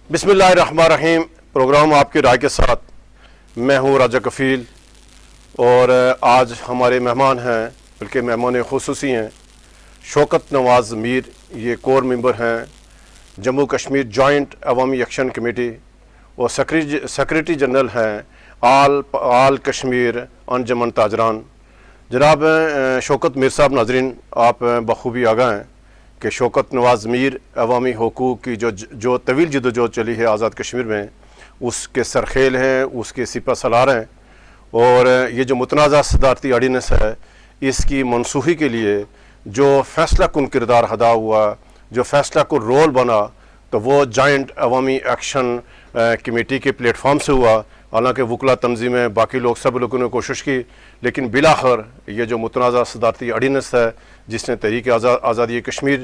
بسم اللہ الرحمن الرحیم. پروگرام آپ کی رائے کے ساتھ میں ہوں راجہ کفیل، اور آج ہمارے مہمان ہیں، بلکہ مہمان خصوصی ہیں، شوکت نواز میر. یہ کور ممبر ہیں جموں کشمیر جوائنٹ عوامی ایکشن کمیٹی، اور سیکریٹری جنرل ہیں آل کشمیر انجمن تاجران. جناب شوکت میر صاحب، ناظرین آپ بخوبی آگاہ ہیں کہ شوکت نواز میر عوامی حقوق کی جو طویل جدوجہد چلی ہے آزاد کشمیر میں، اس کے سرخیل ہیں، اس کے سپہ سالار ہیں. اور یہ جو متنازع صدارتی آرڈیننس ہے، اس کی منسوخی کے لیے جو فیصلہ کن کردار ادا ہوا، جو فیصلہ کن رول بنا، تو وہ جوائنٹ عوامی ایکشن کمیٹی کے پلیٹ فارم سے ہوا. حالانکہ وکلا تنظیمیں، باقی لوگ، سب لوگوں نے کوشش کی، لیکن بالآخر یہ جو متنازع صدارتی آرڈیننس ہے، جس نے تحریک آزادی کشمیر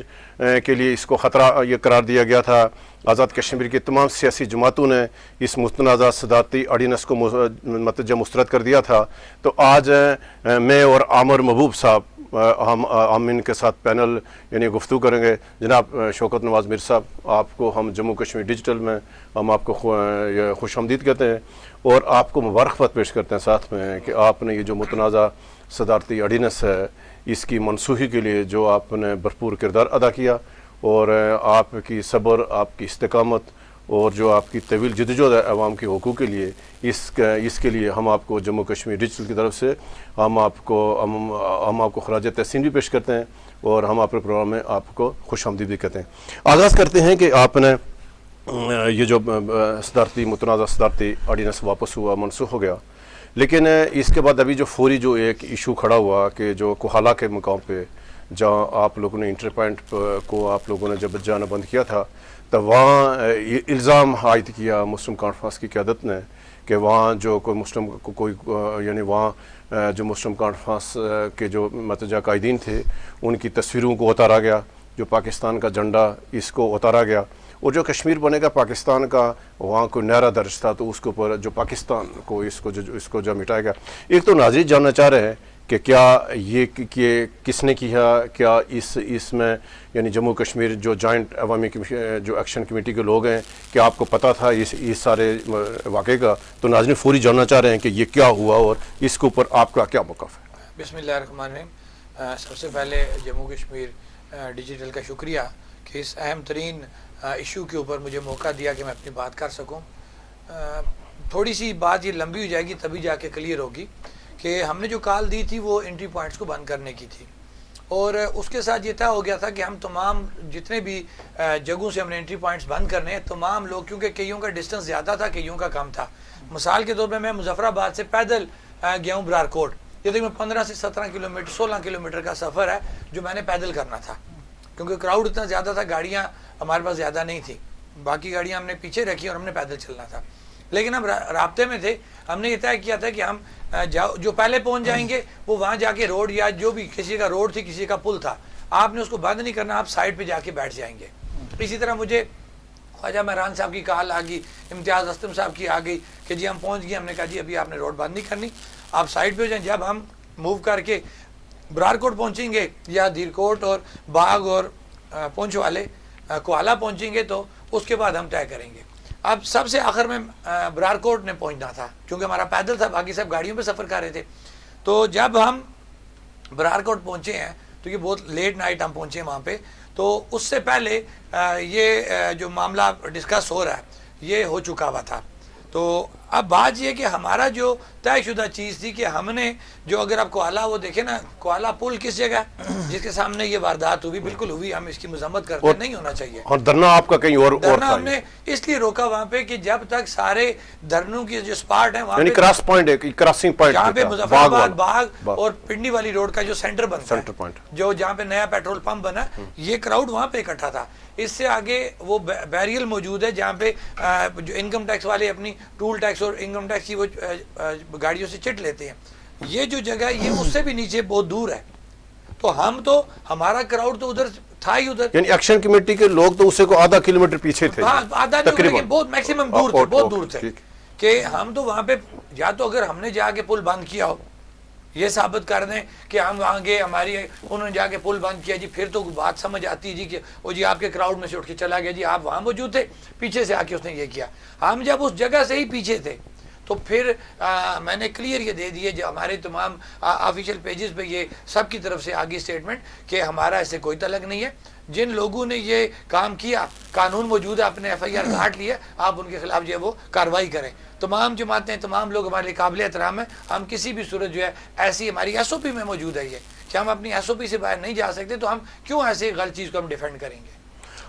کے لیے اس کو خطرہ یہ قرار دیا گیا تھا، آزاد کشمیر کی تمام سیاسی جماعتوں نے اس متنازع صدارتی آرڈیننس کو مطلب جب مسترد کر دیا تھا. تو آج میں اور عامر محبوب صاحب ہم ان کے ساتھ پینل یعنی گفتگو کریں گے. جناب شوکت نواز میر صاحب، آپ کو ہم جموں کشمیر ڈیجیٹل میں ہم آپ کو خوش آمدید کہتے ہیں، اور آپ کو مبارکباد پیش کرتے ہیں ساتھ میں کہ آپ نے یہ جو متنازع صدارتی آرڈیننس ہے، اس کی منسوخی کے لیے جو آپ نے بھرپور کردار ادا کیا، اور آپ کی صبر، آپ کی استقامت، اور جو آپ کی طویل جدوجہد ہے عوام کے حقوق کے لیے، اس کے لیے ہم آپ کو جموں کشمیر ڈیجیٹل کی طرف سے ہم آپ کو خراج تحسین بھی پیش کرتے ہیں، اور ہم اپنے پروگرام میں آپ کو خوش آمدید بھی کہتے ہیں. آغاز کرتے ہیں کہ آپ نے یہ جو متنازع صدارتی آرڈیننس واپس ہوا، منسوخ ہو گیا، لیکن اس کے بعد ابھی جو فوری جو ایک ایشو کھڑا ہوا کہ جو کوہالہ کے مقام پہ جہاں آپ لوگوں نے انٹر پوائنٹ کو آپ لوگوں نے جب جانا بند کیا تھا، تو وہاں الزام عائد کیا مسلم کانفرنس کی قیادت نے کہ وہاں جو یعنی وہاں جو مسلم کانفرنس کے جو متوجہ قائدین تھے، ان کی تصویروں کو اتارا گیا، جو پاکستان کا جھنڈا اس کو اتارا گیا، اور جو کشمیر بنے گا پاکستان کا، وہاں کوئی نعرہ درج تھا تو اس کے اوپر جو پاکستان کو اس کو جو مٹایا گیا. ایک تو ناظرین جاننا چاہ رہے ہیں کہ کیا یہ کس نے کیا، کیا اس میں یعنی جموں کشمیر جو جوائنٹ عوامی جو ایکشن کمیٹی کے لوگ ہیں، کیا آپ کو پتہ تھا اس سارے واقعے کا؟ تو ناظرین فوری جاننا چاہ رہے ہیں کہ یہ کیا ہوا اور اس کے اوپر آپ کا کیا موقف ہے. بسم اللہ الرحمن الرحیم. سب سے پہلے جموں کشمیر ڈیجیٹل کا شکریہ کہ اس اہم ترین ایشو کے اوپر مجھے موقع دیا کہ میں اپنی بات کر سکوں. تھوڑی سی بات یہ لمبی ہو جائے گی تبھی جا کے کلیئر ہوگی کہ ہم نے جو کال دی تھی وہ انٹری پوائنٹس کو بند کرنے کی تھی، اور اس کے ساتھ یہ طے ہو گیا تھا کہ ہم تمام جتنے بھی جگہوں سے ہم نے انٹری پوائنٹس بند کرنے ہیں، تمام لوگ، کیونکہ کئیوں کا ڈسٹنس زیادہ تھا، کئیوں کا کم تھا. مثال کے طور پہ میں مظفر آباد سے پیدل گیا ہوں برار کوٹ، یہ تقریباً 15 سے 17 کلومیٹر 16 کلومیٹر کا سفر ہے جو میں نے پیدل کرنا تھا، کیونکہ کراؤڈ اتنا زیادہ تھا، گاڑیاں ہمارے پاس زیادہ نہیں تھیں، باقی گاڑیاں ہم نے پیچھے رکھی اور ہم نے پیدل چلنا تھا. لیکن ہم رابطے میں تھے، ہم نے یہ طے کیا تھا کہ ہم جو پہلے پہنچ جائیں گے وہ وہاں جا کے روڈ، یا جو بھی کسی کا روڈ تھی، کسی کا پل تھا، آپ نے اس کو بند نہیں کرنا، آپ سائڈ پہ جا کے بیٹھ جائیں گے. اسی طرح مجھے خواجہ مہران صاحب کی کال آ گئی، امتیاز اسلم صاحب کی آ گئی کہ جی ہم پہنچ گئے. ہم نے کہا جی ابھی آپ نے روڈ بند نہیں کرنی، آپ سائڈ پہ ہو جائیں. جب ہم موو کر کے برار کوٹ پہنچیں گے یا دیر کوٹ اور باغ اور پونچھ والے کوہالہ پہنچیں گے تو اس کے بعد ہم طے کریں گے. اب سب سے آخر میں برار کوٹ نے پہنچنا تھا کیونکہ ہمارا پیدل تھا، باقی سب گاڑیوں پہ سفر کر رہے تھے. تو جب ہم برار کوٹ پہنچے ہیں تو یہ بہت لیٹ نائٹ ہم پہنچے وہاں پہ، تو اس سے پہلے یہ جو معاملہ ڈسکس ہو رہا ہے یہ ہو چکا ہوا تھا. تو اب بات یہ کہ ہمارا جو طے شدہ چیز تھی کہ ہم نے جو، اگر آپ کوہالہ وہ دیکھیں نا، کوہالہ پل کس جگہ جس کے سامنے یہ واردات ہوئی، بالکل ہوئی، ہم اس کی مذمت کرتے نہیں ہونا چاہیے. اور دھرنا آپ کا کہیں اور دھرنا ہم نے اس لیے روکا وہاں پہ کہ جب تک سارے دھرنوں کی جو سپاٹ ہیں وہاں یعنی کراس پوائنٹ ہے، کراسنگ پوائنٹ جہاں پہ مظفر آباد باغ اور پنڈی والی روڈ کا جو سینٹر بنتا ہے، جو جہاں پہ نیا پیٹرول پمپ بنا، یہ کراؤڈ وہاں پہ اکٹھا تھا. اس سے آگے وہ بیریل موجود ہے جہاں پہ جو انکم ٹیکس والے اپنی ٹول ٹیکس اور انکم ٹیکس کی وہ گاڑیوں سے چٹ لیتے ہیں. یہ جو جگہ یہ اس سے بھی نیچے بہت دور ہے، تو ہمارا کراؤڈ تو ادھر تھا ہی ادھر. یعنی ایکشن کمیٹی کے لوگ تو اسے کو آدھا کلومیٹر پیچھے تھے، آدھا نہیں، بہت میکسیمم دور تھے، بہت دور تھے. کہ ہم تو وہاں پہ یا تو اگر ہم نے جا کے پل بند کیا ہو یہ ثابت کر دیں کہ ہم وہاں گئے, ہماری انہوں نے جا کے پل بند کیا جی, پھر تو بات سمجھ آتی ہے جی کہ وہ جی آپ کے کراؤڈ میں سے اٹھ کے چلا گیا جی, آپ وہاں موجود تھے, پیچھے سے آ کے اس نے یہ کیا. ہم جب اس جگہ سے ہی پیچھے تھے تو پھر میں نے کلیئر یہ دے دیے جو ہمارے تمام آفیشیل پیجز پہ یہ سب کی طرف سے آگی اسٹیٹمنٹ کہ ہمارا اس سے کوئی تعلق نہیں ہے. جن لوگوں نے یہ کام کیا, قانون موجود ہے, اپنے ایف آئی آر کاٹ لیے, آپ ان کے خلاف جو ہے وہ کارروائی کریں. تمام جماعتیں, تمام لوگ ہمارے لیے قابل احترام ہیں. ہم کسی بھی صورت جو ہے ایسی ہماری ایس او پی میں موجود ہے یہ کہ ہم اپنی ایس او پی سے باہر نہیں جا سکتے, تو ہم کیوں ایسی غلط چیز کو ہم ڈیفینڈ کریں گے.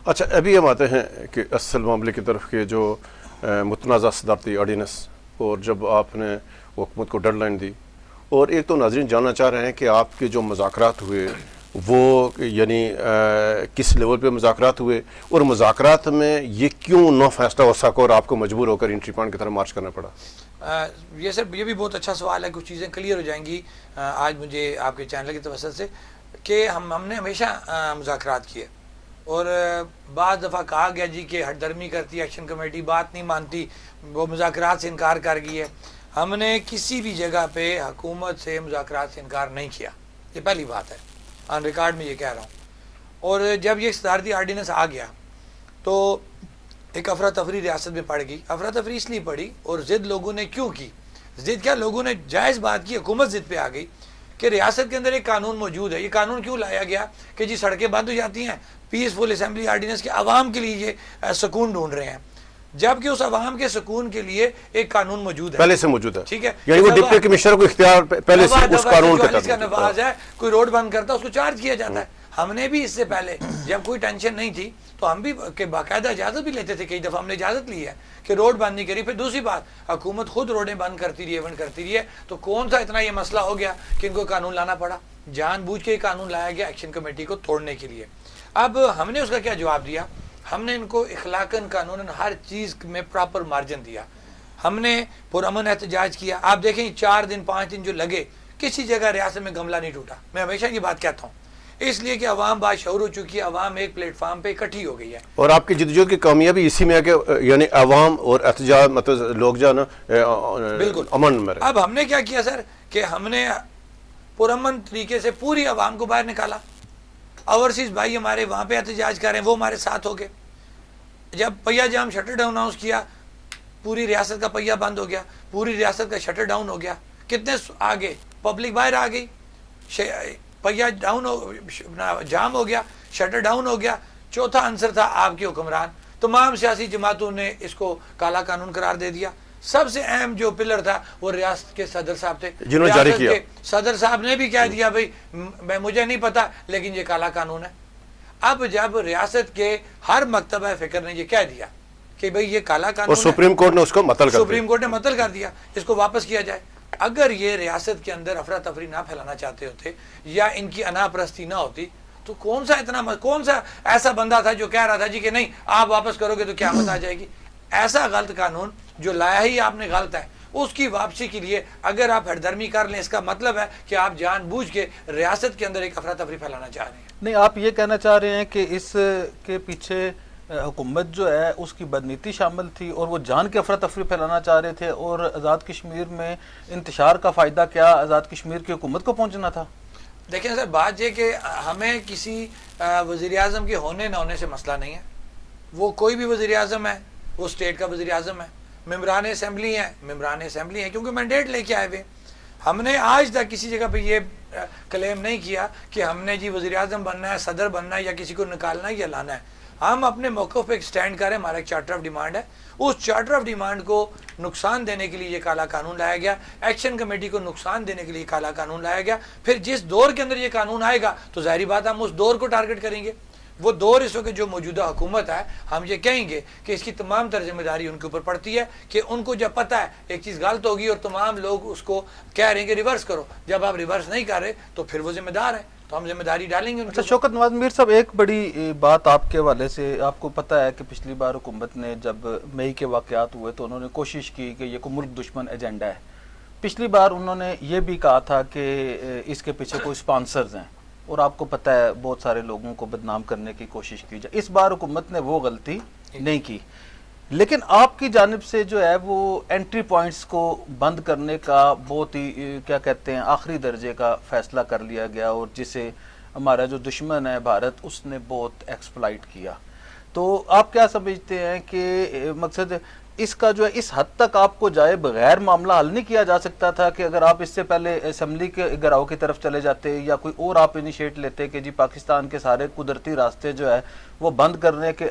اچھا, ابھی ہم آتے ہیں کہ اصل معاملے کی طرف کے جو متنازع صدارتی آرڈیننس, اور جب آپ نے حکومت کو ڈیڈ لائن دی, اور ایک تو ناظرین جاننا چاہ رہے ہیں کہ آپ کے جو مذاکرات ہوئے وہ یعنی کس لیول پہ مذاکرات ہوئے, اور مذاکرات میں یہ کیوں نہ فیصلہ ہو سکا اور آپ کو مجبور ہو کر انٹری پوائنٹ کی طرف مارچ کرنا پڑا؟ یہ سر یہ بھی بہت اچھا سوال ہے, کچھ چیزیں کلیئر ہو جائیں گی آج مجھے آپ کے چینل کی توسط سے کہ ہم نے ہمیشہ مذاکرات کیے, اور بعض دفعہ کہا گیا جی کہ ہٹ درمی کرتی ہے ایکشن کمیٹی, بات نہیں مانتی, وہ مذاکرات سے انکار کر گئی ہے. ہم نے کسی بھی جگہ پہ حکومت سے مذاکرات سے انکار نہیں کیا, یہ پہلی بات ہے, آن ریکارڈ میں یہ کہہ رہا ہوں. اور جب یہ صدارتی آرڈیننس آ گیا تو ایک افراتفری ریاست میں پڑ گئی. افراتفری اس لیے پڑی, اور ضد لوگوں نے کیوں کی, ضد کیا, لوگوں نے جائز بات کی, حکومت ضد پہ آ گئی کہ ریاست کے اندر ایک قانون موجود ہے. یہ قانون کیوں لایا گیا کہ جی سڑکیں بند ہو جاتی ہیں, پیسفل اسمبلی آرڈیننس کے عوام کے لیے یہ سکون ڈھونڈ رہے ہیں, جبکہ اس عوام کے سکون کے لیے ایک قانون موجود ہے, پہلے سے موجود ہے. ٹھیک ہے, یعنی وہ ڈپٹی کمشنر کو اختیار پہلے سے اس قانون کے تحت کا نفاذ ہے. کوئی روڈ بند کرتا ہے اس کو چارج کیا جاتا ہے. ہم نے بھی اس سے پہلے جب کوئی ٹینشن نہیں تھی تو ہم بھی باقاعدہ اجازت بھی لیتے تھے, کئی دفعہ ہم نے اجازت لی ہے کہ روڈ بند نہیں کری. پھر دوسری بات, حکومت خود روڈیں بند کرتی رہی, ایونٹ کرتی رہی ہے, تو کون سا اتنا یہ مسئلہ ہو گیا کہ ان کو قانون لانا پڑا. جان بوجھ کے یہ قانون لایا گیا ایکشن کمیٹی کو توڑنے کے لیے. اب ہم نے اس کا کیا جواب دیا, ہم نے ان کو اخلاقاً قانوناً ہر چیز میں پراپر مارجن دیا. ہم نے پرامن احتجاج کیا. آپ دیکھیں 4 دن 5 دن جو لگے, کسی جگہ ریاست میں گملہ نہیں ٹوٹا. میں ہمیشہ یہ بات کہتا ہوں, اس لیے کہ عوام باشعور ہو چکی ہے, عوام ایک پلیٹ فارم پہ اکٹھی ہو گئی ہے. اور آپ کی جدوجہد کی کامیابی اسی میں ہے کہ یعنی عوام اور احتجاج مطلب لوگ جو ہے نا بالکل امن میں رہے. اب ہم نے کیا کیا سر کہ ہم نے پرامن طریقے سے پوری عوام کو باہر نکالا. اوورسیز بھائی ہمارے وہاں پہ احتجاج کر رہے ہیں, وہ ہمارے ساتھ ہو گئے. جب پہیا جام شٹر ڈاؤن اناؤنس کیا, پوری ریاست کا پہیا بند ہو گیا, پوری ریاست کا شٹر ڈاؤن ہو گیا. کتنے آگے پبلک باہر آ گئی, پہیا ڈاؤن جام ہو گیا, شٹر ڈاؤن ہو گیا. چوتھا عنصر تھا آپ کے حکمران. تمام سیاسی جماعتوں نے اس کو کالا قانون قرار دے دیا. سب سے اہم جو پلر تھا وہ ریاست کے صدر صاحب تھے, جنہوں نے جاری کیا. صدر صاحب نے بھی کہہ دیا بھائی مجھے نہیں پتا لیکن یہ کالا قانون ہے. اب جب ریاست کے ہر مکتبہ فکر نے یہ کہہ دیا کہ بھئی یہ کالا قانون اور سپریم کورٹ نے اس کو مطلع کر دیا, سپریم کورٹ نے مطلع کر دیا, اس کو واپس کیا جائے. اگر یہ ریاست کے اندر افراتفری نہ پھیلانا چاہتے ہوتے یا ان کی انا پرستی نہ ہوتی تو کون سا ایسا بندہ تھا جو کہہ رہا تھا جی کہ نہیں آپ واپس کرو گے تو قیامت آ جائے گی. ایسا غلط قانون جو لایا ہی آپ نے غلط ہے, اس کی واپسی کے لیے اگر آپ ہٹ درمی کر لیں, اس کا مطلب ہے کہ آپ جان بوجھ کے ریاست کے اندر ایک افراتفری پھیلانا چاہ رہے ہیں. نہیں, آپ یہ کہنا چاہ رہے ہیں کہ اس کے پیچھے حکومت جو ہے اس کی بدنیتی شامل تھی اور وہ جان کے افراتفری پھیلانا چاہ رہے تھے, اور آزاد کشمیر میں انتشار کا فائدہ کیا آزاد کشمیر کی حکومت کو پہنچنا تھا؟ دیکھیں سر, بات یہ کہ ہمیں کسی وزیر اعظم کے ہونے نہ ہونے سے مسئلہ نہیں ہے. وہ کوئی بھی وزیر اعظم ہے, وہ اسٹیٹ کا وزیر اعظم ہے. ممبران اسمبلی ہیں, ممبران اسمبلی ہیں کیونکہ مینڈیٹ لے کے آئے ہوئے. ہم نے آج تک کسی جگہ پہ یہ کلیم نہیں کیا کہ ہم نے جی وزیر اعظم بننا ہے, صدر بننا ہے, یا کسی کو نکالنا ہے یا لانا ہے. ہم اپنے موقف پہ ایک سٹینڈ کریں, ہمارا ایک چارٹر آف ڈیمانڈ ہے. اس چارٹر آف ڈیمانڈ کو نقصان دینے کے لیے یہ کالا قانون لایا گیا, ایکشن کمیٹی کو نقصان دینے کے لیے کالا قانون لایا گیا. پھر جس دور کے اندر یہ قانون آئے گا تو ظاہری بات ہم اس دور کو ٹارگٹ کریں گے. وہ دور اس وقت جو موجودہ حکومت ہے, ہم یہ کہیں گے کہ اس کی تمام تر ذمہ داری ان کے اوپر پڑتی ہے کہ ان کو جب پتہ ہے ایک چیز غلط ہوگی اور تمام لوگ اس کو کہہ رہے ہیں کہ ریورس کرو, جب آپ ریورس نہیں کر رہے تو پھر وہ ذمہ دار ہیں, تو ہم ذمہ داری ڈالیں گے. اچھا شوکت نواز میر صاحب, ایک بڑی بات آپ کے حوالے سے, آپ کو پتہ ہے کہ پچھلی بار حکومت نے جب مئی کے واقعات ہوئے تو انہوں نے کوشش کی کہ یہ کوئی ملک دشمن ایجنڈا ہے. پچھلی بار انہوں نے یہ بھی کہا تھا کہ اس کے پیچھے کوئی سپانسرز ہیں, اور آپ کو پتہ ہے بہت سارے لوگوں کو بدنام کرنے کی کوشش کی جائے. اس بار حکومت نے وہ غلطی نہیں کی. لیکن آپ کی جانب سے جو ہے وہ انٹری پوائنٹس کو بند کرنے کا بہت ہی کیا کہتے ہیں آخری درجے کا فیصلہ کر لیا گیا، اور جسے ہمارا جو دشمن ہے بھارت اس نے بہت ایکسپلائٹ کیا. تو آپ کیا سمجھتے ہیں کہ مقصد اس کا جو ہے اس حد تک آپ کو جائے بغیر معاملہ حل نہیں کیا جا سکتا تھا کہ اگر آپ اس سے پہلے اسمبلی کے گراؤ کی طرف چلے جاتے یا کوئی اور آپ انیشیٹ لیتے کہ جی پاکستان کے سارے قدرتی راستے جو ہے وہ بند کرنے کے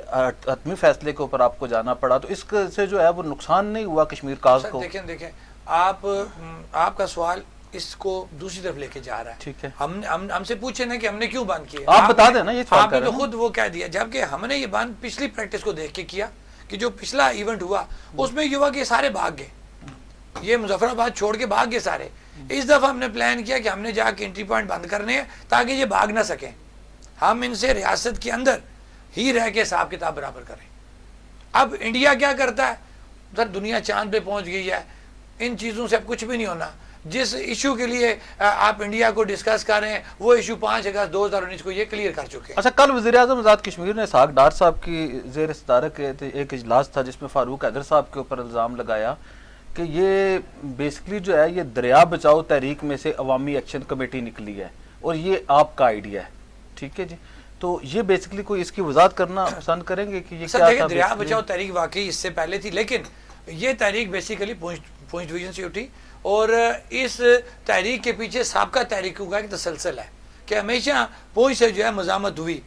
حتمی فیصلے کے اوپر آپ کو جانا پڑا، تو اس سے جو ہے وہ نقصان نہیں ہوا کشمیر کاز کو؟ دیکھیں آپ کا سوال اس کو دوسری طرف لے کے جا رہا ہے. ٹھیک ہے، ہم سے پوچھے نا کہ ہم نے کیوں بند کیا. آپ بتا دیں نا، یہ آپ نے تو خود وہ کہہ دیا، جبکہ ہم نے یہ بند پچھلی پریکٹس کو دیکھ کے کیا کہ جو پچھلا ایونٹ ہوا اس میں یہ ہوا کہ سارے بھاگ گئے، یہ مظفر آباد چھوڑ کے بھاگ گئے سارے. اس دفعہ ہم نے پلان کیا کہ ہم نے جا کے انٹری پوائنٹ بند کرنے ہیں تاکہ یہ بھاگ نہ سکیں، ہم ان سے ریاست کے اندر ہی رہ کے حساب کتاب برابر کریں. اب انڈیا کیا کرتا ہے، سر دنیا چاند پہ پہنچ گئی ہے، ان چیزوں سے اب کچھ بھی نہیں ہونا. جس ایشو کے لیے آپ انڈیا کو ڈسکس کر رہے ہیں وہ ایشو 5 اگست 2019 کو یہ کلیئر کر چکے ہیں. اچھا، کل وزیر اعظم آزاد کشمیر نے اسحاق ڈار صاحب کی زیر صدارت ایک اجلاس تھا جس میں فاروق حیدر صاحب کے اوپر الزام لگایا کہ یہ بیسکلی جو ہے یہ دریا بچاؤ تحریک میں سے عوامی ایکشن کمیٹی نکلی ہے اور یہ آپ کا آئیڈیا ہے. ٹھیک ہے جی، تو یہ بیسکلی کوئی اس کی وضاحت کرنا پسند کریں گے کہ یہ کیا تھا؟ دریا بچاؤ تحریک واقعی اس سے پہلے تھی، لیکن یہ تحریک بیسیکلی پونچھ ڈویژن سے اٹھی، اور اس تحریک کے پیچھے سابقہ تحریکوں کا ایک تسلسل ہے کہ ہمیشہ پونچھ سے جو ہے مزاحمت ہوئی،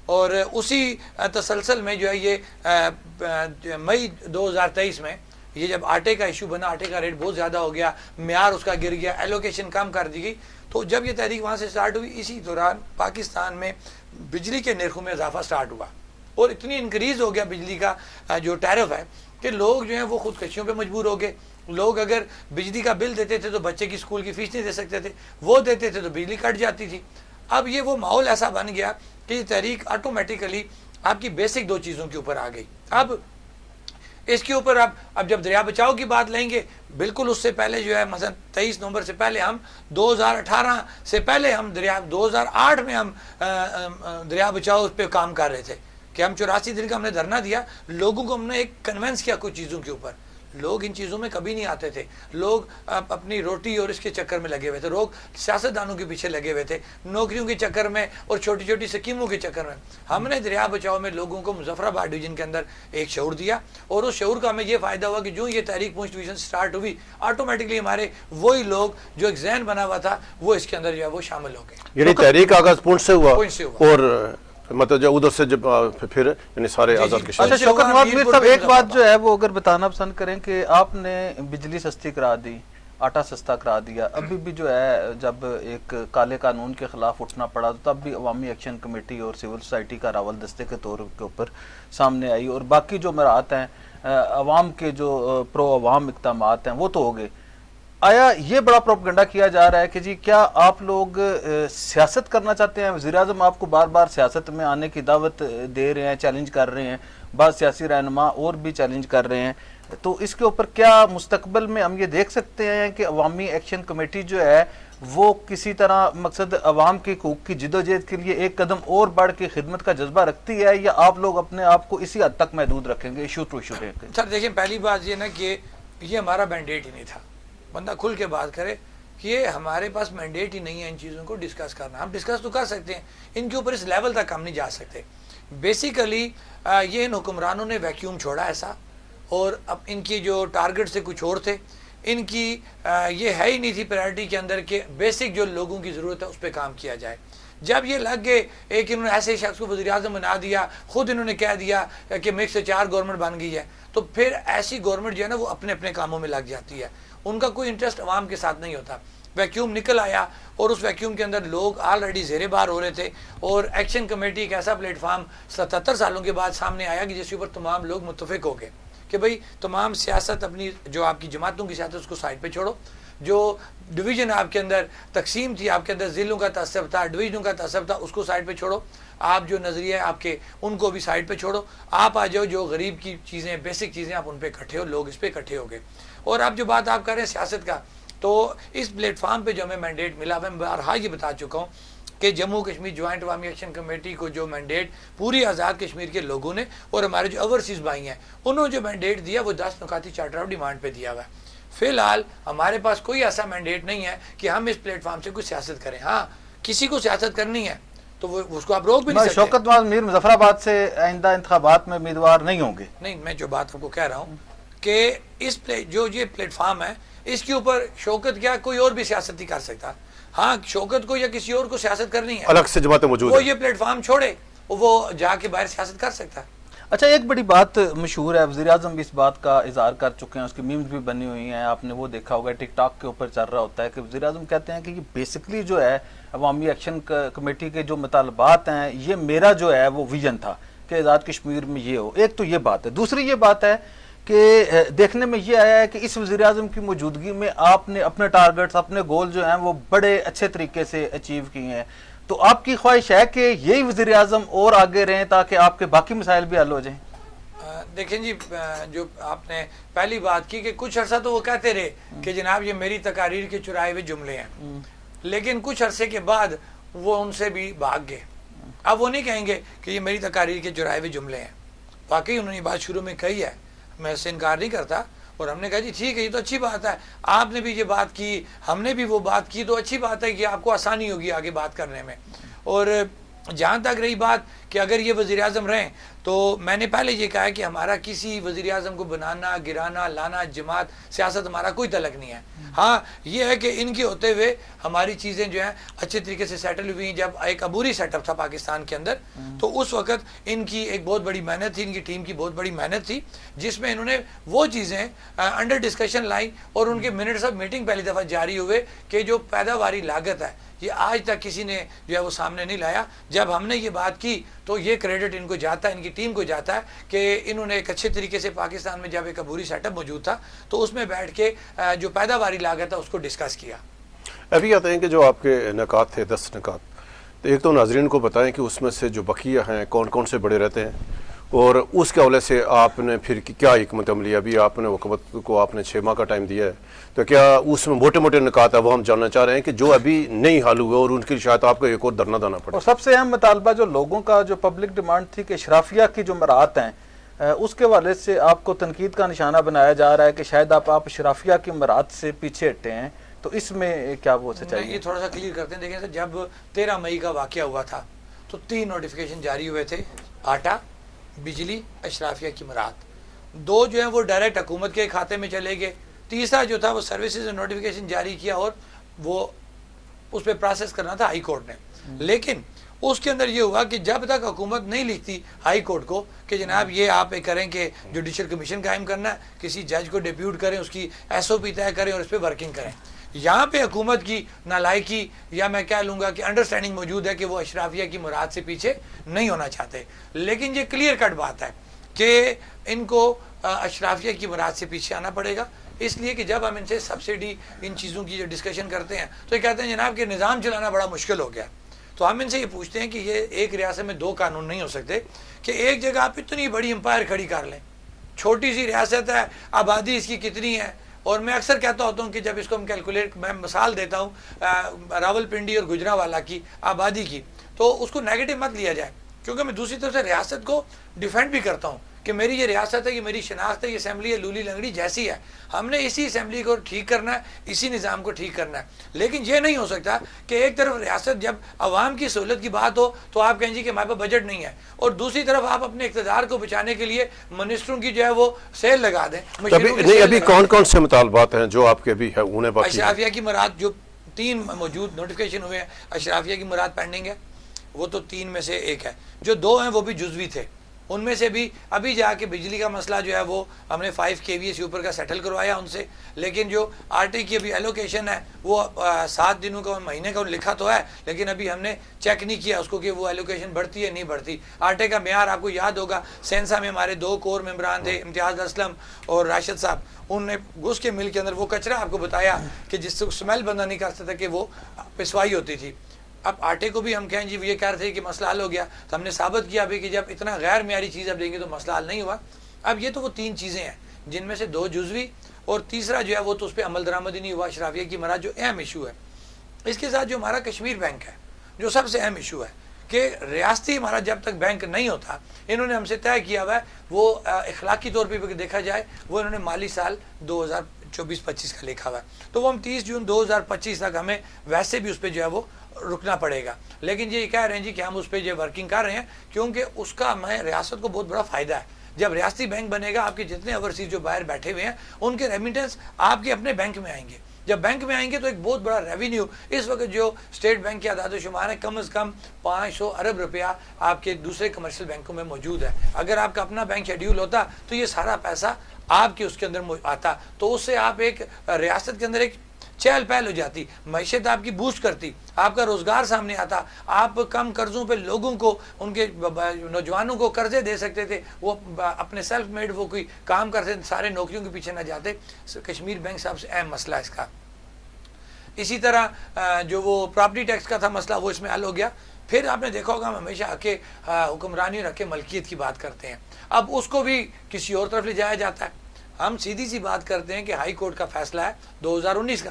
اور اسی تسلسل میں جو ہے یہ مئی 2023 میں یہ جب آٹے کا ایشو بنا، آٹے کا ریٹ بہت زیادہ ہو گیا، معیار اس کا گر گیا، ایلوکیشن کم کر دی گئی، تو جب یہ تحریک وہاں سے سٹارٹ ہوئی اسی دوران پاکستان میں بجلی کے نرخوں میں اضافہ سٹارٹ ہوا، اور اتنی انکریز ہو گیا بجلی کا جو ٹیرف ہے کہ لوگ جو ہیں وہ خودکشیوں پہ مجبور ہو گئے. لوگ اگر بجلی کا بل دیتے تھے تو بچے کی اسکول کی فیس نہیں دے سکتے تھے، وہ دیتے تھے تو بجلی کٹ جاتی تھی. اب یہ وہ ماحول ایسا بن گیا کہ یہ تحریک آٹومیٹیکلی آپ کی بیسک 2 چیزوں کے اوپر آ گئی. اب اس کے اوپر اب جب دریا بچاؤ کی بات لیں گے، بالکل اس سے پہلے جو ہے مثلا 23 نومبر سے پہلے ہم 2018 سے پہلے ہم 2008 میں ہم دریا بچاؤ اس پہ کام کر رہے تھے کہ ہم 84 دن کا ہم نے دھرنا دیا، لوگوں کو ہم نے ایک کنونس کیا کچھ چیزوں کے اوپر. لوگ ان چیزوں میں کبھی نہیں آتے تھے، لوگ اپنی روٹی اور اس کے چکر میں لگے ہوئے تھے، لوگ سیاستدانوں کے پیچھے لگے ہوئے تھے، نوکریوں کے چکر میں اور چھوٹی چھوٹی سکیموں کے چکر میں. ہم نے دریا بچاؤ میں لوگوں کو مظفر آباد ڈویژن کے اندر ایک شعور دیا، اور اس شعور کا ہمیں یہ فائدہ ہوا کہ جو یہ تحریک پونچھ ڈویژن سٹارٹ ہوئی آٹومیٹکلی ہمارے وہی لوگ جو ایک ذہن بنا ہوا تھا وہ اس کے اندر جو ہے وہ شامل ہو گئے. یعنی تحریک آغاز پونچھ سے ہوا، پونچھ سے ہوا، اور مطلب جب ادھر سے جب پھر یعنی سارے آزاد کشمیر. اچھا شوکت نواز میر صاحب، ایک بات جو ہے وہ اگر بتانا پسند کریں کہ آپ نے بجلی سستی کرا دی، آٹا سستا کرا دیا، ابھی بھی جو ہے جب ایک کالے قانون کے خلاف اٹھنا پڑا تو تب بھی عوامی ایکشن کمیٹی اور سول سوسائٹی کا راول دستے کے طور کے اوپر سامنے آئی، اور باقی جو مراعات ہیں عوام کے جو پرو عوام اقدامات ہیں وہ تو ہو گئے. آیا یہ بڑا پروپیگنڈا کیا جا رہا ہے کہ جی کیا آپ لوگ سیاست کرنا چاہتے ہیں؟ وزیر اعظم آپ کو بار بار سیاست میں آنے کی دعوت دے رہے ہیں، چیلنج کر رہے ہیں، بعض سیاسی رہنما اور بھی چیلنج کر رہے ہیں، تو اس کے اوپر کیا مستقبل میں ہم یہ دیکھ سکتے ہیں کہ عوامی ایکشن کمیٹی جو ہے وہ کسی طرح مقصد عوام کے حقوق کی جدوجہد کے لیے ایک قدم اور بڑھ کے خدمت کا جذبہ رکھتی ہے، یا آپ لوگ اپنے آپ کو اسی حد تک محدود رکھیں گے ایشو ٹو ایشو رہیں گے؟ سر دیکھیں، پہلی بات یہ نا کہ یہ ہمارا مینڈیٹ ہی نہیں تھا، بندہ کھل کے بات کرے کہ یہ ہمارے پاس مینڈیٹ ہی نہیں ہے ان چیزوں کو ڈسکس کرنا. ہم ڈسکس تو کر سکتے ہیں، ان کے اوپر اس لیول تک ہم نہیں جا سکتے. بیسیکلی یہ ان حکمرانوں نے ویکیوم چھوڑا ایسا، اور اب ان کی جو ٹارگٹ سے کچھ اور تھے، ان کی یہ ہے ہی نہیں تھی پرائرٹی کے اندر کہ بیسک جو لوگوں کی ضرورت ہے اس پہ کام کیا جائے. جب یہ لگ گئے ایک انہوں نے ایسے شخص کو وزیر اعظم بنا دیا، خود انہوں نے کہہ دیا کہ مکس سے 4 گورنمنٹ بن گئی ہے، تو پھر ایسی گورنمنٹ جو ہے نا وہ اپنے اپنے کاموں میں لگ جاتی ہے، ان کا کوئی انٹرسٹ عوام کے ساتھ نہیں ہوتا. ویکیوم نکل آیا، اور اس ویکیوم کے اندر لوگ آلریڈی زیر بار ہو رہے تھے، اور ایکشن کمیٹی ایک ایسا پلیٹ فارم 77 سالوں کے بعد سامنے آیا کہ جس کے اوپر تمام لوگ متفق ہو گئے کہ بھئی تمام سیاست اپنی جو آپ کی جماعتوں کی سیاست اس کو سائڈ پہ چھوڑو، جو ڈویژن آپ کے اندر تقسیم تھی، آپ کے اندر ضلعوں کا تعصب تھا، ڈویژنوں کا تعصب تھا، اس کو سائڈ پہ چھوڑو، آپ جو نظریہ ہے آپ کے ان کو بھی سائڈ پہ چھوڑو، آپ آ جاؤ جو غریب کی چیزیں بیسک چیزیں آپ ان پہ اکٹھے ہو. لوگ اس پہ اکٹھے ہو گئے. اور اب جو بات آپ کر رہے ہیں سیاست کا، تو اس پلیٹ فارم پہ جو ہمیں مینڈیٹ ملا، میں بارہا یہ بتا چکا ہوں کہ جموں کشمیر جوائنٹ عوامی ایکشن کمیٹی کو جو مینڈیٹ پوری آزاد کشمیر کے لوگوں نے اور ہمارے جو اوورسیز بھائی ہیں انہوں نے جو مینڈیٹ دیا وہ 10 نکاتی چارٹر آف ڈیمانڈ پہ دیا ہوا ہے. فی الحال ہمارے پاس کوئی ایسا مینڈیٹ نہیں ہے کہ ہم اس پلیٹ فارم سے کوئی سیاست کریں. ہاں کسی کو سیاست کرنی ہے تو وہ اس کو آپ روک بھی نہیں سکتے. شوکت نواز میر مظفر آباد سے آئندہ انتخابات میں امیدوار نہیں ہوں گے. نہیں, میں جو بات آپ کو کہہ رہا ہوں کہ اس جو یہ پلیٹ فارم ہے اس کے اوپر شوکت کیا کوئی اور بھی سیاست نہیں کر سکتا. ہاں شوکت کو یا کسی اور کو سیاست کرنی ہے الگ سے جماعتیں موجود وہ یہ پلیٹ فارم چھوڑے وہ جا کے باہر سیاست کر سکتا ہے. اچھا ایک بڑی بات مشہور ہے, وزیر اعظم بھی اس بات کا اظہار کر چکے ہیں, اس کی میمز بھی بنی ہوئی ہیں, آپ نے وہ دیکھا ہوگا ٹک ٹاک کے اوپر چل رہا ہوتا ہے کہ وزیر اعظم کہتے ہیں کہ یہ بیسکلی جو ہے عوامی ایکشن کمیٹی کے جو مطالبات ہیں یہ میرا جو ہے وہ ویژن تھا کہ آزاد کشمیر میں یہ ہو. ایک تو یہ بات ہے. دوسری یہ بات ہے کہ دیکھنے میں یہ آیا ہے کہ اس وزیر اعظم کی موجودگی میں آپ نے اپنے ٹارگٹس اپنے گول جو ہیں وہ بڑے اچھے طریقے سے اچیو کیے ہیں. تو آپ کی خواہش ہے کہ یہی وزیر اعظم اور آگے رہیں تاکہ آپ کے باقی مسائل بھی حل ہو جائیں؟ دیکھیں جی, جو آپ نے پہلی بات کی کہ کچھ عرصہ تو وہ کہتے رہے کہ جناب یہ میری تقاریر کے چرائے ہوئے جملے ہیں, لیکن کچھ عرصے کے بعد وہ ان سے بھی بھاگ گئے. اب وہ نہیں کہیں گے کہ یہ میری تقاریر کے چرائے ہوئے جملے ہیں. واقعی انہوں نے یہ بات شروع میں کہی ہے, میں اس سے انکار نہیں کرتا, اور ہم نے کہا جی ٹھیک ہے یہ تو اچھی بات ہے, آپ نے بھی یہ بات کی ہم نے بھی وہ بات کی تو اچھی بات ہے کہ آپ کو آسانی ہوگی آگے بات کرنے میں. اور جہاں تک رہی بات کہ اگر یہ وزیر اعظم رہیں تو میں نے پہلے یہ کہا ہے کہ ہمارا کسی وزیر اعظم کو بنانا گرانا لانا جماعت سیاست ہمارا کوئی تعلق نہیں ہے. ہاں یہ ہے کہ ان کے ہوتے ہوئے ہماری چیزیں جو ہیں اچھے طریقے سے سیٹل ہوئی. جب ایک عبوری سیٹ اپ تھا پاکستان کے اندر تو اس وقت ان کی ایک بہت بڑی محنت تھی, ان کی ٹیم کی بہت بڑی محنت تھی جس میں انہوں نے وہ چیزیں انڈر ڈسکشن لائیں اور ان کے منٹس آف میٹنگ پہلی دفعہ جاری ہوئے کہ جو پیداواری لاگت ہے یہ آج تک کسی نے جو ہے وہ سامنے نہیں لایا. جب ہم نے یہ بات کی تو یہ کریڈٹ ان کو جاتا ہے, ان کی ٹیم کو جاتا ہے کہ انہوں نے ایک اچھے طریقے سے پاکستان میں جب ایک عبوری سیٹ اپ موجود تھا تو اس میں بیٹھ کے جو پیداواری لاگت ہے اس کو ڈسکس کیا. ابھی آتے ہیں کہ جو آپ کے نکات تھے 10 نکات, تو ایک تو ناظرین کو بتائیں کہ اس میں سے جو بقیہ ہیں کون کون سے بڑے رہتے ہیں اور اس کے حوالے سے آپ نے پھر کیا حکمت عملی. ابھی آپ نے حکومت کو آپ نے 6 ماہ کا ٹائم دیا ہے, تو کیا اس میں موٹے موٹے نکات ہے وہ ہم جاننا چاہ رہے ہیں کہ جو ابھی نہیں حل ہوئے اور ان کی شاید آپ کو ایک اور دھرنا دینا پڑے. اور سب سے اہم مطالبہ جو لوگوں کا جو پبلک ڈیمانڈ تھی کہ اشرافیہ کی جو مراعات ہیں اس کے حوالے سے آپ کو تنقید کا نشانہ بنایا جا رہا ہے کہ شاید آپ اشرافیہ کی مراعات سے پیچھے ہٹے ہیں, تو اس میں کیا وہ سے چاہیے؟ یہ تھوڑا سا کلیئر کرتے ہیں. دیکھیں جب 13 مئی کا واقعہ ہوا تھا تو 3 نوٹیفیکیشن جاری ہوئے تھے, آٹا, بجلی, اشرافیہ کی مراعات. 2 جو ہیں وہ ڈائریکٹ حکومت کے کھاتے میں چلے گئے, تیسرا جو تھا وہ سروسز نے نوٹیفیکیشن جاری کیا اور وہ اس پہ پروسیس کرنا تھا ہائی کورٹ نے. لیکن اس کے اندر یہ ہوا کہ جب تک حکومت نہیں لکھتی ہائی کورٹ کو کہ جناب یہ آپ کریں کہ جوڈیشل کمیشن قائم کرنا ہے, کسی جج کو ڈیپیوٹ کریں, اس کی ایس او پی طے کریں اور اس پہ ورکنگ کریں, یہاں پہ حکومت کی نالائکی یا میں کہہ لوں گا کہ انڈرسٹینڈنگ موجود ہے کہ وہ اشرافیہ کی مراد سے پیچھے نہیں ہونا چاہتے. لیکن یہ کلیئر کٹ بات ہے کہ ان کو اشرافیہ کی مراد سے پیچھے آنا پڑے گا, اس لیے کہ جب ہم ان سے سبسڈی ان چیزوں کی جو ڈسکشن کرتے ہیں تو یہ کہتے ہیں جناب کہ نظام چلانا بڑا مشکل ہو گیا. تو ہم ان سے یہ پوچھتے ہیں کہ یہ ایک ریاست میں 2 قانون نہیں ہو سکتے کہ ایک جگہ آپ اتنی بڑی امپائر کھڑی کر لیں. چھوٹی سی ریاست ہے, آبادی اس کی کتنی ہے, اور میں اکثر کہتا ہوتا ہوں کہ جب اس کو ہم کیلکولیٹ, میں مثال دیتا ہوں راول پنڈی اور گجرانوالہ کی آبادی کی, تو اس کو نیگیٹو مت لیا جائے, کیونکہ میں دوسری طرف سے ریاست کو ڈیفینڈ بھی کرتا ہوں کہ میری یہ ریاست ہے, یہ میری شناخت ہے, یہ اسمبلی ہے لولی لنگڑی جیسی ہے, ہم نے اسی اسمبلی کو ٹھیک کرنا ہے, اسی نظام کو ٹھیک کرنا ہے. لیکن یہ نہیں ہو سکتا کہ ایک طرف ریاست جب عوام کی سہولت کی بات ہو تو آپ کہیں جی کہ ہمارے پاس بجٹ نہیں ہے, اور دوسری طرف آپ اپنے اقتدار کو بچانے کے لیے منسٹروں کی جو ہے وہ سیل لگا دیں. ابھی کون کون سے مطالبات ہیں جو آپ کے بھی ہے انہیں باقی؟ اشرافیہ کی مراد جو 3 موجود نوٹیفیکیشن ہوئے ہیں, اشرافیہ کی مراد پینڈنگ ہے, وہ تو 3 میں سے ایک ہے. جو 2 ہیں وہ بھی جزوی تھے, ان میں سے بھی ابھی جا کے بجلی کا مسئلہ جو ہے وہ ہم نے 5 KVA سے اوپر کا سیٹل کروایا ان سے. لیکن جو آٹے کی ابھی ایلوکیشن ہے وہ 7 دنوں کا مہینے کا لکھا تو ہے, لیکن ابھی ہم نے چیک نہیں کیا اس کو کہ وہ ایلوکیشن بڑھتی ہے نہیں بڑھتی. آٹے کا معیار آپ کو یاد ہوگا, سینسا میں ہمارے 2 کور ممبران تھے, امتیاز اسلم اور راشد صاحب, انہوں نے گھس کے مل کے اندر وہ کچرا آپ کو بتایا کہ جس سے اسمیل بندہ نہیں کر سکتا کہ وہ پسوائی ہوتی تھی. اب آٹے کو بھی ہم کہیں جی یہ کہہ رہے تھے کہ مسئلہ حل ہو گیا, تو ہم نے ثابت کیا بھی کہ جب اتنا غیر معیاری چیز اب دیں گے تو مسئلہ حل نہیں ہوا. اب یہ تو وہ 3 چیزیں ہیں جن میں سے 2 جزوی اور تیسرا جو ہے وہ تو اس پہ عمل درآمد ہی نہیں ہوا. اشرافیہ کی مراد جو اہم ایشو ہے, اس کے ساتھ جو ہمارا کشمیر بینک ہے جو سب سے اہم ایشو ہے کہ ریاستی ہمارا جب تک بینک نہیں ہوتا، انہوں نے ہم سے طے کیا ہوا ہے وہ اخلاقی طور پہ دیکھا جائے وہ انہوں نے مالی سال 2024-25 کا لکھا ہوا ہے، تو وہ ہم 30 جون 2025 تک ہمیں ویسے بھی اس پہ جو ہے وہ رکنا پڑے گا، لیکن یہ کہہ رہے ہیں جی کہ ہم اس پہ جو ورکنگ کر رہے ہیں کیونکہ اس کا ہمیں ریاست کو بہت بڑا فائدہ ہے۔ جب ریاستی بینک بنے گا، آپ کے جتنے اوورسیز جو باہر بیٹھے ہوئے ہیں ان کے ریمیٹنس آپ کے اپنے بینک میں آئیں گے، جب بینک میں آئیں گے تو ایک بہت بڑا ریونیو اس وقت جو اسٹیٹ بینک کے اعداد و شمار ہے کم از کم 500 ارب روپیہ آپ کے دوسرے کمرشل بینکوں میں موجود ہے۔ اگر آپ کا اپنا بینک شیڈیول ہوتا تو یہ سارا پیسہ آپ کے اس کے اندر آتا، تو اس سے آپ ایک ریاست کے اندر ایک چہل پہل ہو جاتی، معیشت آپ کی بوسٹ کرتی، آپ کا روزگار سامنے آتا، آپ کم قرضوں پہ لوگوں کو، ان کے نوجوانوں کو قرضے دے سکتے تھے، وہ اپنے سیلف میڈ وہ کوئی کام کرتے، سارے نوکریوں کے پیچھے نہ جاتے۔ کشمیر بینک صاحب سے اہم مسئلہ اس کا۔ اسی طرح جو وہ پراپرٹی ٹیکس کا تھا مسئلہ وہ اس میں حل ہو گیا۔ پھر آپ نے دیکھا ہوگا ہم ہمیشہ حق حکمرانی اور حق ملکیت کی بات کرتے ہیں، اب اس کو بھی کسی اور طرف لے جایا جاتا ہے۔ ہم سیدھی سی بات کرتے ہیں کہ ہائی کورٹ کا فیصلہ ہے 2019 کا،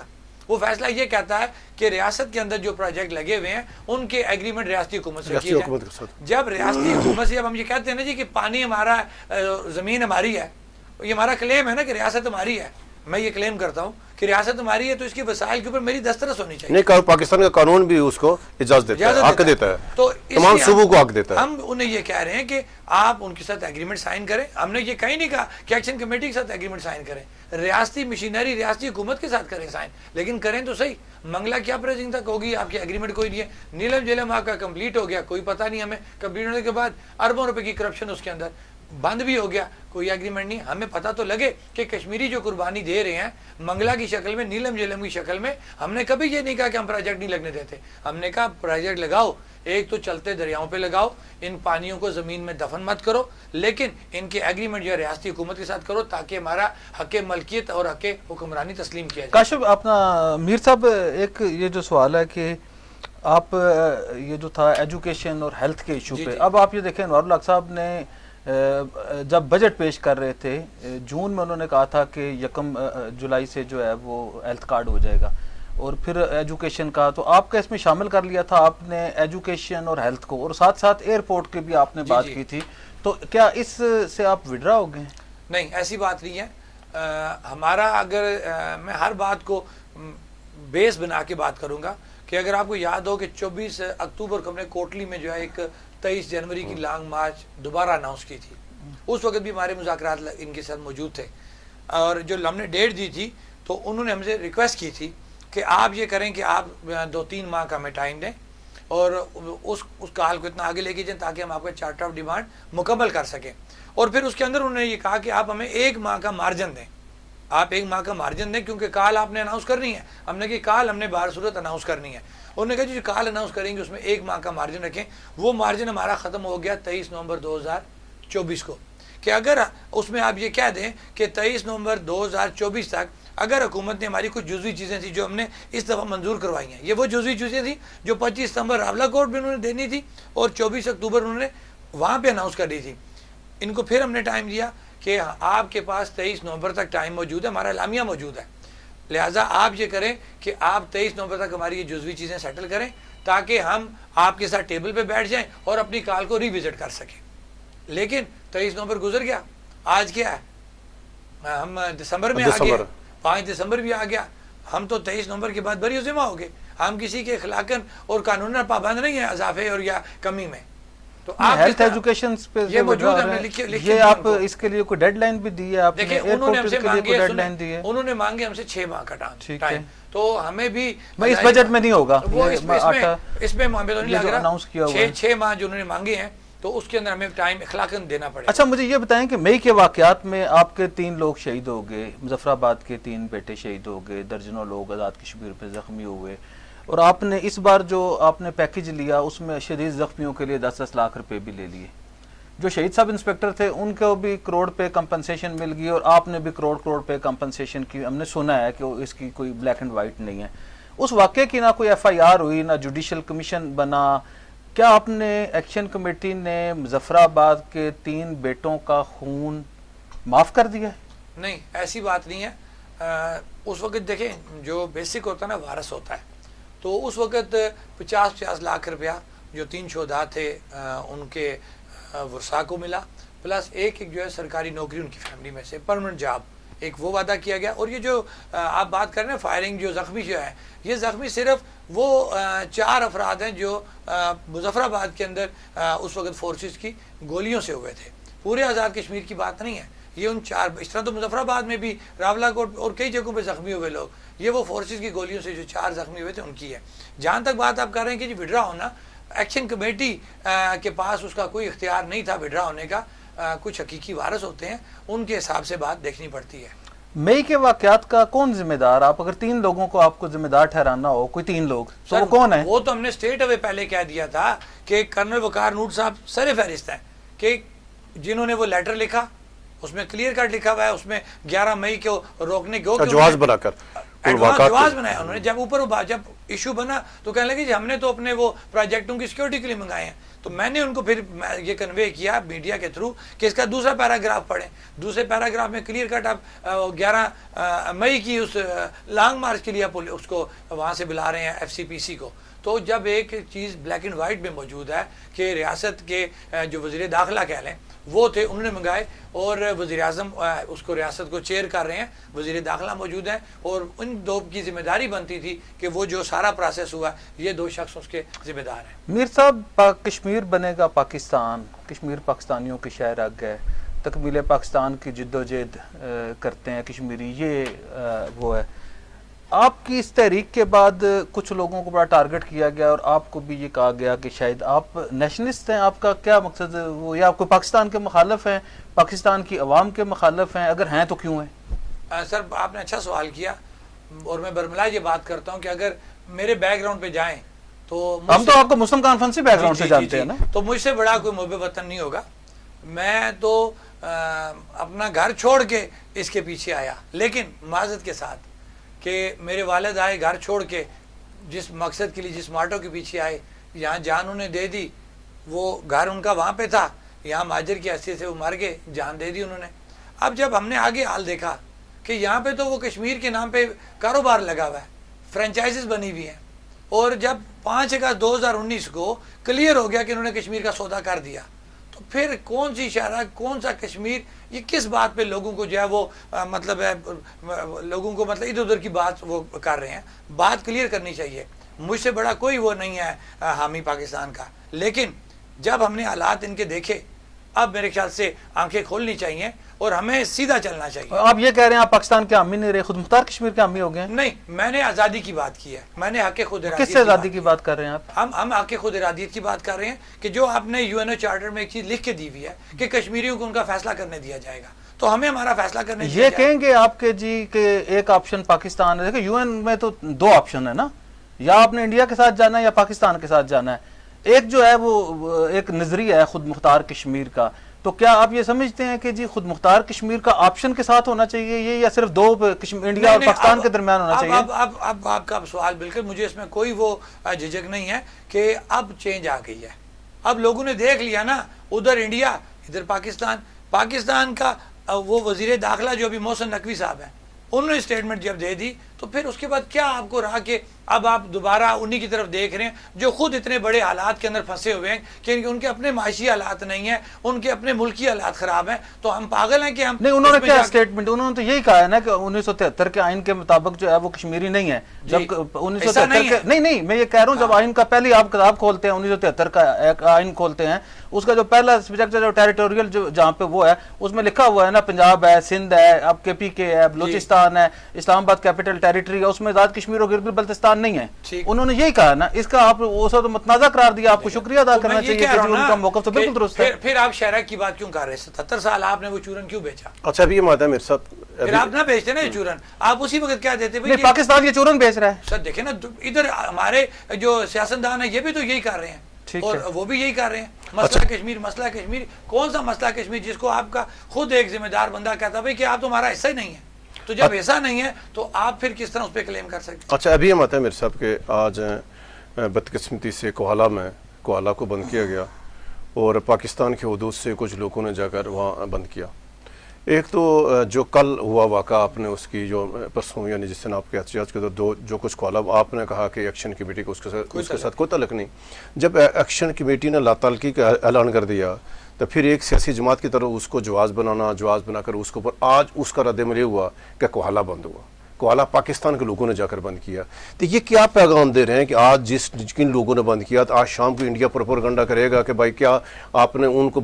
وہ فیصلہ یہ کہتا ہے کہ ریاست کے اندر جو پروجیکٹ لگے ہوئے ہیں ان کے ایگریمنٹ ریاستی حکومت سے کیے جائیں۔ جب ریاستی حکومت سے جب ہم یہ کہتے ہیں نا جی کہ پانی ہمارا زمین ہماری ہے، یہ ہمارا کلیم ہے نا کہ ریاست ہماری ہے، میں یہ کلیم کرتا ہوں کہ ریاست ہماری ہے تو اس کی وسائل کے اوپر میری دسترس ہونی چاہیے۔ نہیں، پاکستان کا قانون بھی اس کو اجازت دیتا ہے، حق دیتا ہے، تو تمام صوبوں کو حق دیتا ہے۔ ہم انہیں یہ کہہ رہے ہیں کہ آپ ان کے ساتھ ایگریمنٹ سائن کریں، ہم نے یہ کہیں نہیں کہا کہ ایکشن کمیٹی کے ساتھ ایگریمنٹ سائن کریں، ریاستی مشینری ریاستی حکومت کے ساتھ کریں سائن، لیکن کریں تو صحیح۔ منگلا کیا پریزنگ تک ہوگی، آپ کی ایگریمنٹ کوئی نہیں ہے۔ نیلم جیلم آپ کا کمپلیٹ ہو گیا، کوئی پتہ نہیں ہمیں، کمپلیٹ ہونے کے بعد اربوں روپے کی کرپشن اس کے اندر، بند بھی ہو گیا، کوئی ایگریمنٹ نہیں۔ ہمیں پتہ تو لگے کہ کشمیری جو قربانی دے رہے ہیں منگلا کی شکل میں، نیلم جیلم کی شکل میں، ہم نے کبھی یہ نہیں کہا کہ ہم پروجیکٹ نہیں لگنے دیتے، ہم نے کہا پروجیکٹ لگاؤ، ایک تو چلتے دریاؤں پہ لگاؤ، ان پانیوں کو زمین میں دفن مت کرو، لیکن ان کے ایگریمنٹ جو ہے ریاستی حکومت کے ساتھ کرو تاکہ ہمارا حق ملکیت اور حق حکمرانی تسلیم کیا جائے۔ کاشف، اپنا میر صاحب ایک یہ جو سوال ہے کہ آپ یہ جو تھا ایجوکیشن اور ہیلتھ کے ایشو پہ، اب آپ یہ دیکھیں انوار الحق صاحب نے جب بجٹ پیش کر رہے تھے جون میں انہوں نے کہا تھا کہ 1 جولائی سے جو ہے وہ ہیلتھ کارڈ ہو جائے گا، اور پھر ایجوکیشن کا تو آپ کا اس میں شامل کر لیا تھا آپ نے ایجوکیشن اور ہیلتھ کو، اور ساتھ ساتھ ایئرپورٹ کی بھی آپ نے بات کی تھی، تو کیا اس سے آپ وڈرا ہو گئے؟ نہیں، ایسی بات نہیں ہے۔ ہمارا اگر میں ہر بات کو بیس بنا کے بات کروں گا کہ اگر آپ کو یاد ہو کہ 24 اکتوبر کو ہم نے کوٹلی میں جو ہے ایک 23 جنوری کی لانگ مارچ دوبارہ اناؤنس کی تھی، اس وقت بھی ہمارے مذاکرات ان کے ساتھ موجود تھے، اور جو ہم نے ڈیٹ دی تھی تو انہوں نے ہم سے ریکویسٹ کی تھی کہ آپ یہ کریں کہ آپ 2-3 ماہ کا ہمیں ٹائم دیں اور اس کال کو اتنا آگے لے کے جائیں تاکہ ہم آپ کا چارٹر آف ڈیمانڈ مکمل کر سکیں، اور پھر اس کے اندر انہوں نے یہ کہا کہ آپ ہمیں 1 ماہ کا مارجن دیں، آپ 1 ماہ کا مارجن دیں کیونکہ کال آپ نے اناؤنس کرنی ہے۔ ہم نے کہ کال ہم نے بہر صورت اناؤنس کرنی ہے، انہوں نے کہا جو کال اناؤنس کریں گے اس میں 1 ماہ کا مارجن رکھیں۔ وہ مارجن ہمارا ختم ہو گیا 23 نومبر 2024 کو، کہ اگر اس میں آپ یہ کہہ دیں کہ 23 نومبر 2024 تک اگر حکومت نے ہماری کچھ جزوی چیزیں تھیں جو ہم نے اس دفعہ منظور کروائی ہیں، یہ وہ جزوی چیزیں تھیں جو 25 ستمبر راولہ کوٹ میں انہوں نے دینی تھی اور 24 اکتوبر انہوں نے وہاں پہ اناؤنس کر دی تھی، ان کو پھر ہم نے ٹائم دیا کہ آپ کے پاس 23 نومبر تک ٹائم موجود ہے، ہمارا اعلامیہ موجود ہے، لہٰذا آپ یہ کریں کہ آپ 23 نومبر تک ہماری یہ جزوی چیزیں سیٹل کریں تاکہ ہم آپ کے ساتھ ٹیبل پہ بیٹھ جائیں اور اپنی کال کو ری وزٹ کر سکیں۔ لیکن 23 نومبر گزر گیا، آج کیا ہے، ہم دسمبر میں آ گئے، 5 دسمبر بھی آ گیا، ہم تو 23 نومبر کے بعد بری عظمہ ہو گئے، ہم کسی کے اخلاقاً اور قانوناً پابند نہیں ہیں اضافے اور یا کمی میں۔ تو آپ ہیلتھ ایجوکیشن پہ یہ موجود ہے، یہ آپ اس کے لیے کوئی ڈیڈ لائن بھی دی ہے؟ آپ نے دیکھیں انہوں نے ہم سے مانگے، ڈیڈ لائن دی ہے، انہوں نے مانگے ہم سے 6 ماہ کا ٹائم، تو ہمیں بھی اس بجٹ میں نہیں ہوگا، وہ اس میں محمد نہیں لگ رہا، 6 ماہ جو انہوں نے مانگے ہیں تو اس کے اندر ہمیں ٹائم اخلاقاً دینا پڑے۔ اچھا مجھے یہ بتائیں کہ مئی کے واقعات میں آپ کے 3 لوگ شہید ہو گئے، مظفر آباد کے 3 بیٹے شہید ہو گئے، درجنوں لوگ آزاد کشمیر پہ زخمی ہوئے، اور آپ نے اس بار جو آپ نے پیکج لیا اس میں شدید زخمیوں کے لیے 10-10 لاکھ روپے بھی لے لیے۔ جو شہید سب انسپیکٹر تھے ان کو بھی کروڑ پہ کمپنسیشن مل گئی، اور آپ نے بھی کروڑ پہ کمپنسیشن کی، ہم نے سنا ہے کہ اس کی کوئی بلیک اینڈ وائٹ نہیں ہے۔ اس واقعے کی نہ کوئی FIR ہوئی، نہ جوڈیشل کمیشن بنا، کیا آپ نے ایکشن کمیٹی نے مظفر آباد کے 3 بیٹوں کا خون معاف کر دیا؟ نہیں، ایسی بات نہیں ہے۔ اس وقت دیکھیں جو بیسک ہوتا ہے نا وارث ہوتا ہے، تو اس وقت 50 لاکھ روپیہ جو 3 شہداء تھے ان کے ورثاء کو ملا، پلس ایک جو ہے سرکاری نوکری ان کی فیملی میں سے، پرمننٹ جاب ایک وہ وعدہ کیا گیا۔ اور یہ جو آپ بات کر رہے ہیں فائرنگ جو زخمی جو ہے، یہ زخمی صرف وہ 4 افراد ہیں جو مظفر آباد کے اندر اس وقت فورسز کی گولیوں سے ہوئے تھے، پورے آزاد کشمیر کی بات نہیں ہے یہ۔ ان 4 اس طرح تو مظفر آباد میں بھی، راولہ کوٹ اور کئی جگہوں پہ زخمی ہوئے لوگ، یہ وہ فورسز کی گولیوں سے جو 4 زخمی ہوئے تھے ان کی ہے۔ جہاں تک بات آپ کر رہے ہیں کہ جی وڈرا ہونا، ایکشن کمیٹی کے پاس اس کا کوئی اختیار نہیں تھا وڈرا ہونے کا، کچھ حقیقی وارث ہوتے ہیں، ان کے حساب سے بات دیکھنی پڑتی ہے۔ مئی کے واقعات کا کون ذمہ دار؟ آپ اگر 3 لوگوں کو آپ کو ذمہ دار ٹھہرانا ہو، کوئی 3 لوگ، تو وہ کون ہیں؟ وہ تو ہم نے اسٹیٹ اوے پہلے کہہ دیا تھا کہ کرنل وقار نوٹ صاحب سر فہرست ہیں، کہ جنہوں نے وہ لیٹر لکھا اس میں کلیئر کٹ لکھا ہوا ہے، اس میں 11 مئی کو روکنے کو جواز بنا کر جواز بنایا انہوں نے۔ جب اوپر جب ایشو بنا تو کہنے لگے جی ہم نے تو اپنے وہ پروجیکٹوں کی سیکورٹی کے لیے منگائے ہیں، تو میں نے ان کو پھر یہ کنوے کیا میڈیا کے تھرو کہ اس کا دوسرا پیراگراف پڑھیں۔ دوسرے پیراگراف میں کلیئر کٹ آپ 11 مئی کی اس لانگ مارچ کے لیے اس کو وہاں سے بلا رہے ہیں FCPC کو۔ تو جب ایک چیز بلیک اینڈ وائٹ میں موجود ہے کہ ریاست کے جو وزیر داخلہ کہہ لیں وہ تھے، انہوں نے منگائے، اور وزیر اعظم اس کو ریاست کو چیئر کر رہے ہیں، وزیر داخلہ موجود ہیں، اور ان 2 کی ذمہ داری بنتی تھی کہ وہ جو سارا پروسیس ہوا یہ 2 شخص اس کے ذمہ دار ہیں۔ میر صاحب، کشمیر بنے گا پاکستان، کشمیر پاکستانیوں کی شہ رگ ہے، تکمیل پاکستان کی جد و جہد کرتے ہیں کشمیری، یہ وہ ہے۔ آپ کی اس تحریک کے بعد کچھ لوگوں کو بڑا ٹارگٹ کیا گیا اور آپ کو بھی یہ کہا گیا کہ شاید آپ نیشنلسٹ ہیں، آپ کا کیا مقصد ہے وہ، یا آپ کو پاکستان کے مخالف ہیں، پاکستان کی عوام کے مخالف ہیں؟ اگر ہیں تو کیوں ہیں؟ سر آپ نے اچھا سوال کیا، اور میں برملا یہ بات کرتا ہوں کہ اگر میرے بیک گراؤنڈ پہ جائیں تو ہم تو آپ کو مسلم کانفرنسی بیک گراؤنڈ سے جانتے ہیں نا، تو مجھ سے بڑا کوئی محب وطن نہیں ہوگا۔ میں تو اپنا گھر چھوڑ کے اس کے پیچھے آیا، لیکن معذرت کے ساتھ کہ میرے والد آئے گھر چھوڑ کے، جس مقصد کے لیے جس ماٹو کے پیچھے آئے، یہاں جان انہیں دے دی، وہ گھر ان کا وہاں پہ تھا، یہاں مہاجر کی حیثیت سے وہ مر گئے، جان دے دی انہوں نے۔ اب جب ہم نے آگے حال دیکھا کہ یہاں پہ تو وہ کشمیر کے نام پہ کاروبار لگا ہوا ہے، فرینچائزز بنی ہوئی ہیں، اور جب 5 اگست 2019 کو کلیئر ہو گیا کہ انہوں نے کشمیر کا سودا کر دیا، تو پھر کون سی شہر، کون سا کشمیر، یہ کس بات پہ لوگوں کو جو ہے وہ مطلب ہے، لوگوں کو مطلب ادھر ادھر کی بات وہ کر رہے ہیں۔ بات کلیئر کرنی چاہیے، مجھ سے بڑا کوئی وہ نہیں ہے حامی پاکستان کا، لیکن جب ہم نے حالات ان کے دیکھے، اب میرے خیال سے آنکھیں کھولنی چاہیے اور ہمیں سیدھا چلنا چاہیے۔ آپ یہ کہہ رہے ہیں آپ پاکستان کے حامی نہیں رہے، خود مختار کشمیر کے حامی ہو گئے ہیں؟ نہیں، میں نے آزادی کی بات کی ہے، میں نے حق خود ارادیت کس سے آزادی کی بات کر رہے ہیں آپ؟ ہم حق خود ارادیت کی بات کر رہے ہیں کہ جو آپ نے UN چارٹر میں ایک چیز لکھ کے دی ہوئی ہے کہ کشمیریوں کو ان کا فیصلہ کرنے دیا جائے گا، تو ہمیں ہمارا فیصلہ کرنے دیا یہ جائے۔ کہیں گے آپ کے جی کہ ایک آپشن پاکستان ہے، دیکھیں UN میں تو 2 آپشن ہے نا، یا آپ نے انڈیا کے ساتھ جانا ہے یا پاکستان کے ساتھ جانا ہے۔ ایک جو ہے وہ ایک نظریہ ہے خود مختار کشمیر کا، تو کیا آپ یہ سمجھتے ہیں کہ جی خود مختار کشمیر کا آپشن کے ساتھ ہونا چاہیے یہ، یا صرف 2 انڈیا اور پاکستان کے درمیان ہونا چاہیے؟ اب آپ کا سوال بالکل، مجھے اس میں کوئی وہ جھجک نہیں ہے کہ اب چینج آ گئی ہے، اب لوگوں نے دیکھ لیا نا، ادھر انڈیا ادھر پاکستان کا وہ وزیر داخلہ جو ابھی محسن نقوی صاحب ہیں، انہوں نے اسٹیٹمنٹ جب دے دی تو پھر اس کے بعد کیا آپ کو رہا کہ اب آپ دوبارہ انہی کی طرف دیکھ رہے ہیں جو خود اتنے بڑے حالات کے اندر پھنسے ہوئے ہیں کہ ان کے اپنے معاشی حالات نہیں ہیں، ان کے اپنے ملکی حالات خراب ہیں، تو ہم پاگل ہیں کہ ہم نہیں؟ انہوں نے کیا اسٹیٹمنٹ، انہوں نے تو یہی کہا ہے نا کہ 1973 کے آئین کے مطابق جو ہے وہ کشمیری نہیں ہے۔ جب 1973 کے نہیں میں یہ کہہ رہا ہوں، جب آئین کا پہلے آپ کتاب کھولتے ہیں 1973 کا آئین کھولتے ہیں، اس کا جو پہلا سبجیکٹ جو ٹیریٹوریل جہاں پہ وہ ہے اس میں لکھا ہوا ہے نا، پنجاب ہے، سندھ ہے، اب KPK ہے، بلوچستان ہے، اسلام آباد کیپٹل ٹیریٹری ہے، اس میں آزاد کشمیر اور گلگت بلتستان نہیں ہے۔ انہوں نے یہی کہا نا، اس کا آپ اس وقت متنازع قرار دیا، آپ کو شکریہ ادا کرنا چاہیے کہ ان کا موقف تو بالکل درست ہے۔ پھر آپ شہرہ کی بات کیوں کر رہے ہیں؟ 77 سال آپ نے وہ چورن کیوں بیچا؟ اچھا ابھی یہ ماتا ہے میرے ساتھ، پھر آپ نہ بیچتے نا یہ چورن، آپ اسی وقت کیا دیتے؟ نہیں، پاکستان یہ چورن بیچ رہا ہے سر، دیکھیں نا ادھر ہمارے جو سیاستدان ہیں یہ بھی تو یہی کر رہے ہیں اور وہ بھی یہی کر رہے ہیں۔ مسئلہ کشمیر کون سا مسئلہ کشمیر جس کو آپ کا خود ایک ذمہ دار بندہ کہتا بھائی کہ آپ تو ہمارا حصہ ہی نہیں ہے، تو جب ایسا نہیں ہے تو آپ پھر کس طرح اس پہ کلیم کر سکتے ہیں؟ اچھا ابھی یہ ماتا ہے میرے صاحب کہ آج بدقسمتی سے کوہالہ کو بند کیا گیا اور پاکستان کے حدود سے کچھ لوگوں نے جا کر وہاں بند کیا۔ ایک تو جو کل ہوا واقعہ آپ نے اس کی جو پرسوں یعنی جس دن آپ کے احتجاج کے دو جو کچھ کالا آپ نے کہا کہ ایکشن کمیٹی کو اس کے ساتھ کوئی تعلق نہیں. جب ایکشن کمیٹی نے لاتعلقی کا اعلان کر دیا تو پھر ایک سیاسی جماعت کی طرف اس کو جواز بنا کر اس کے اوپر آج اس کا رد عمل یہ ہوا کہ کوہالہ بند ہوا. کوہالہ پاکستان کے لوگوں نے جا کر بند کیا. تو یہ کیا پیغام دے رہے ہیں کہ آج جن لوگوں نے بند کیا تو آج شام کو انڈیا پروپیگنڈا کرے گا کہ بھائی کیا آپ نے ان کو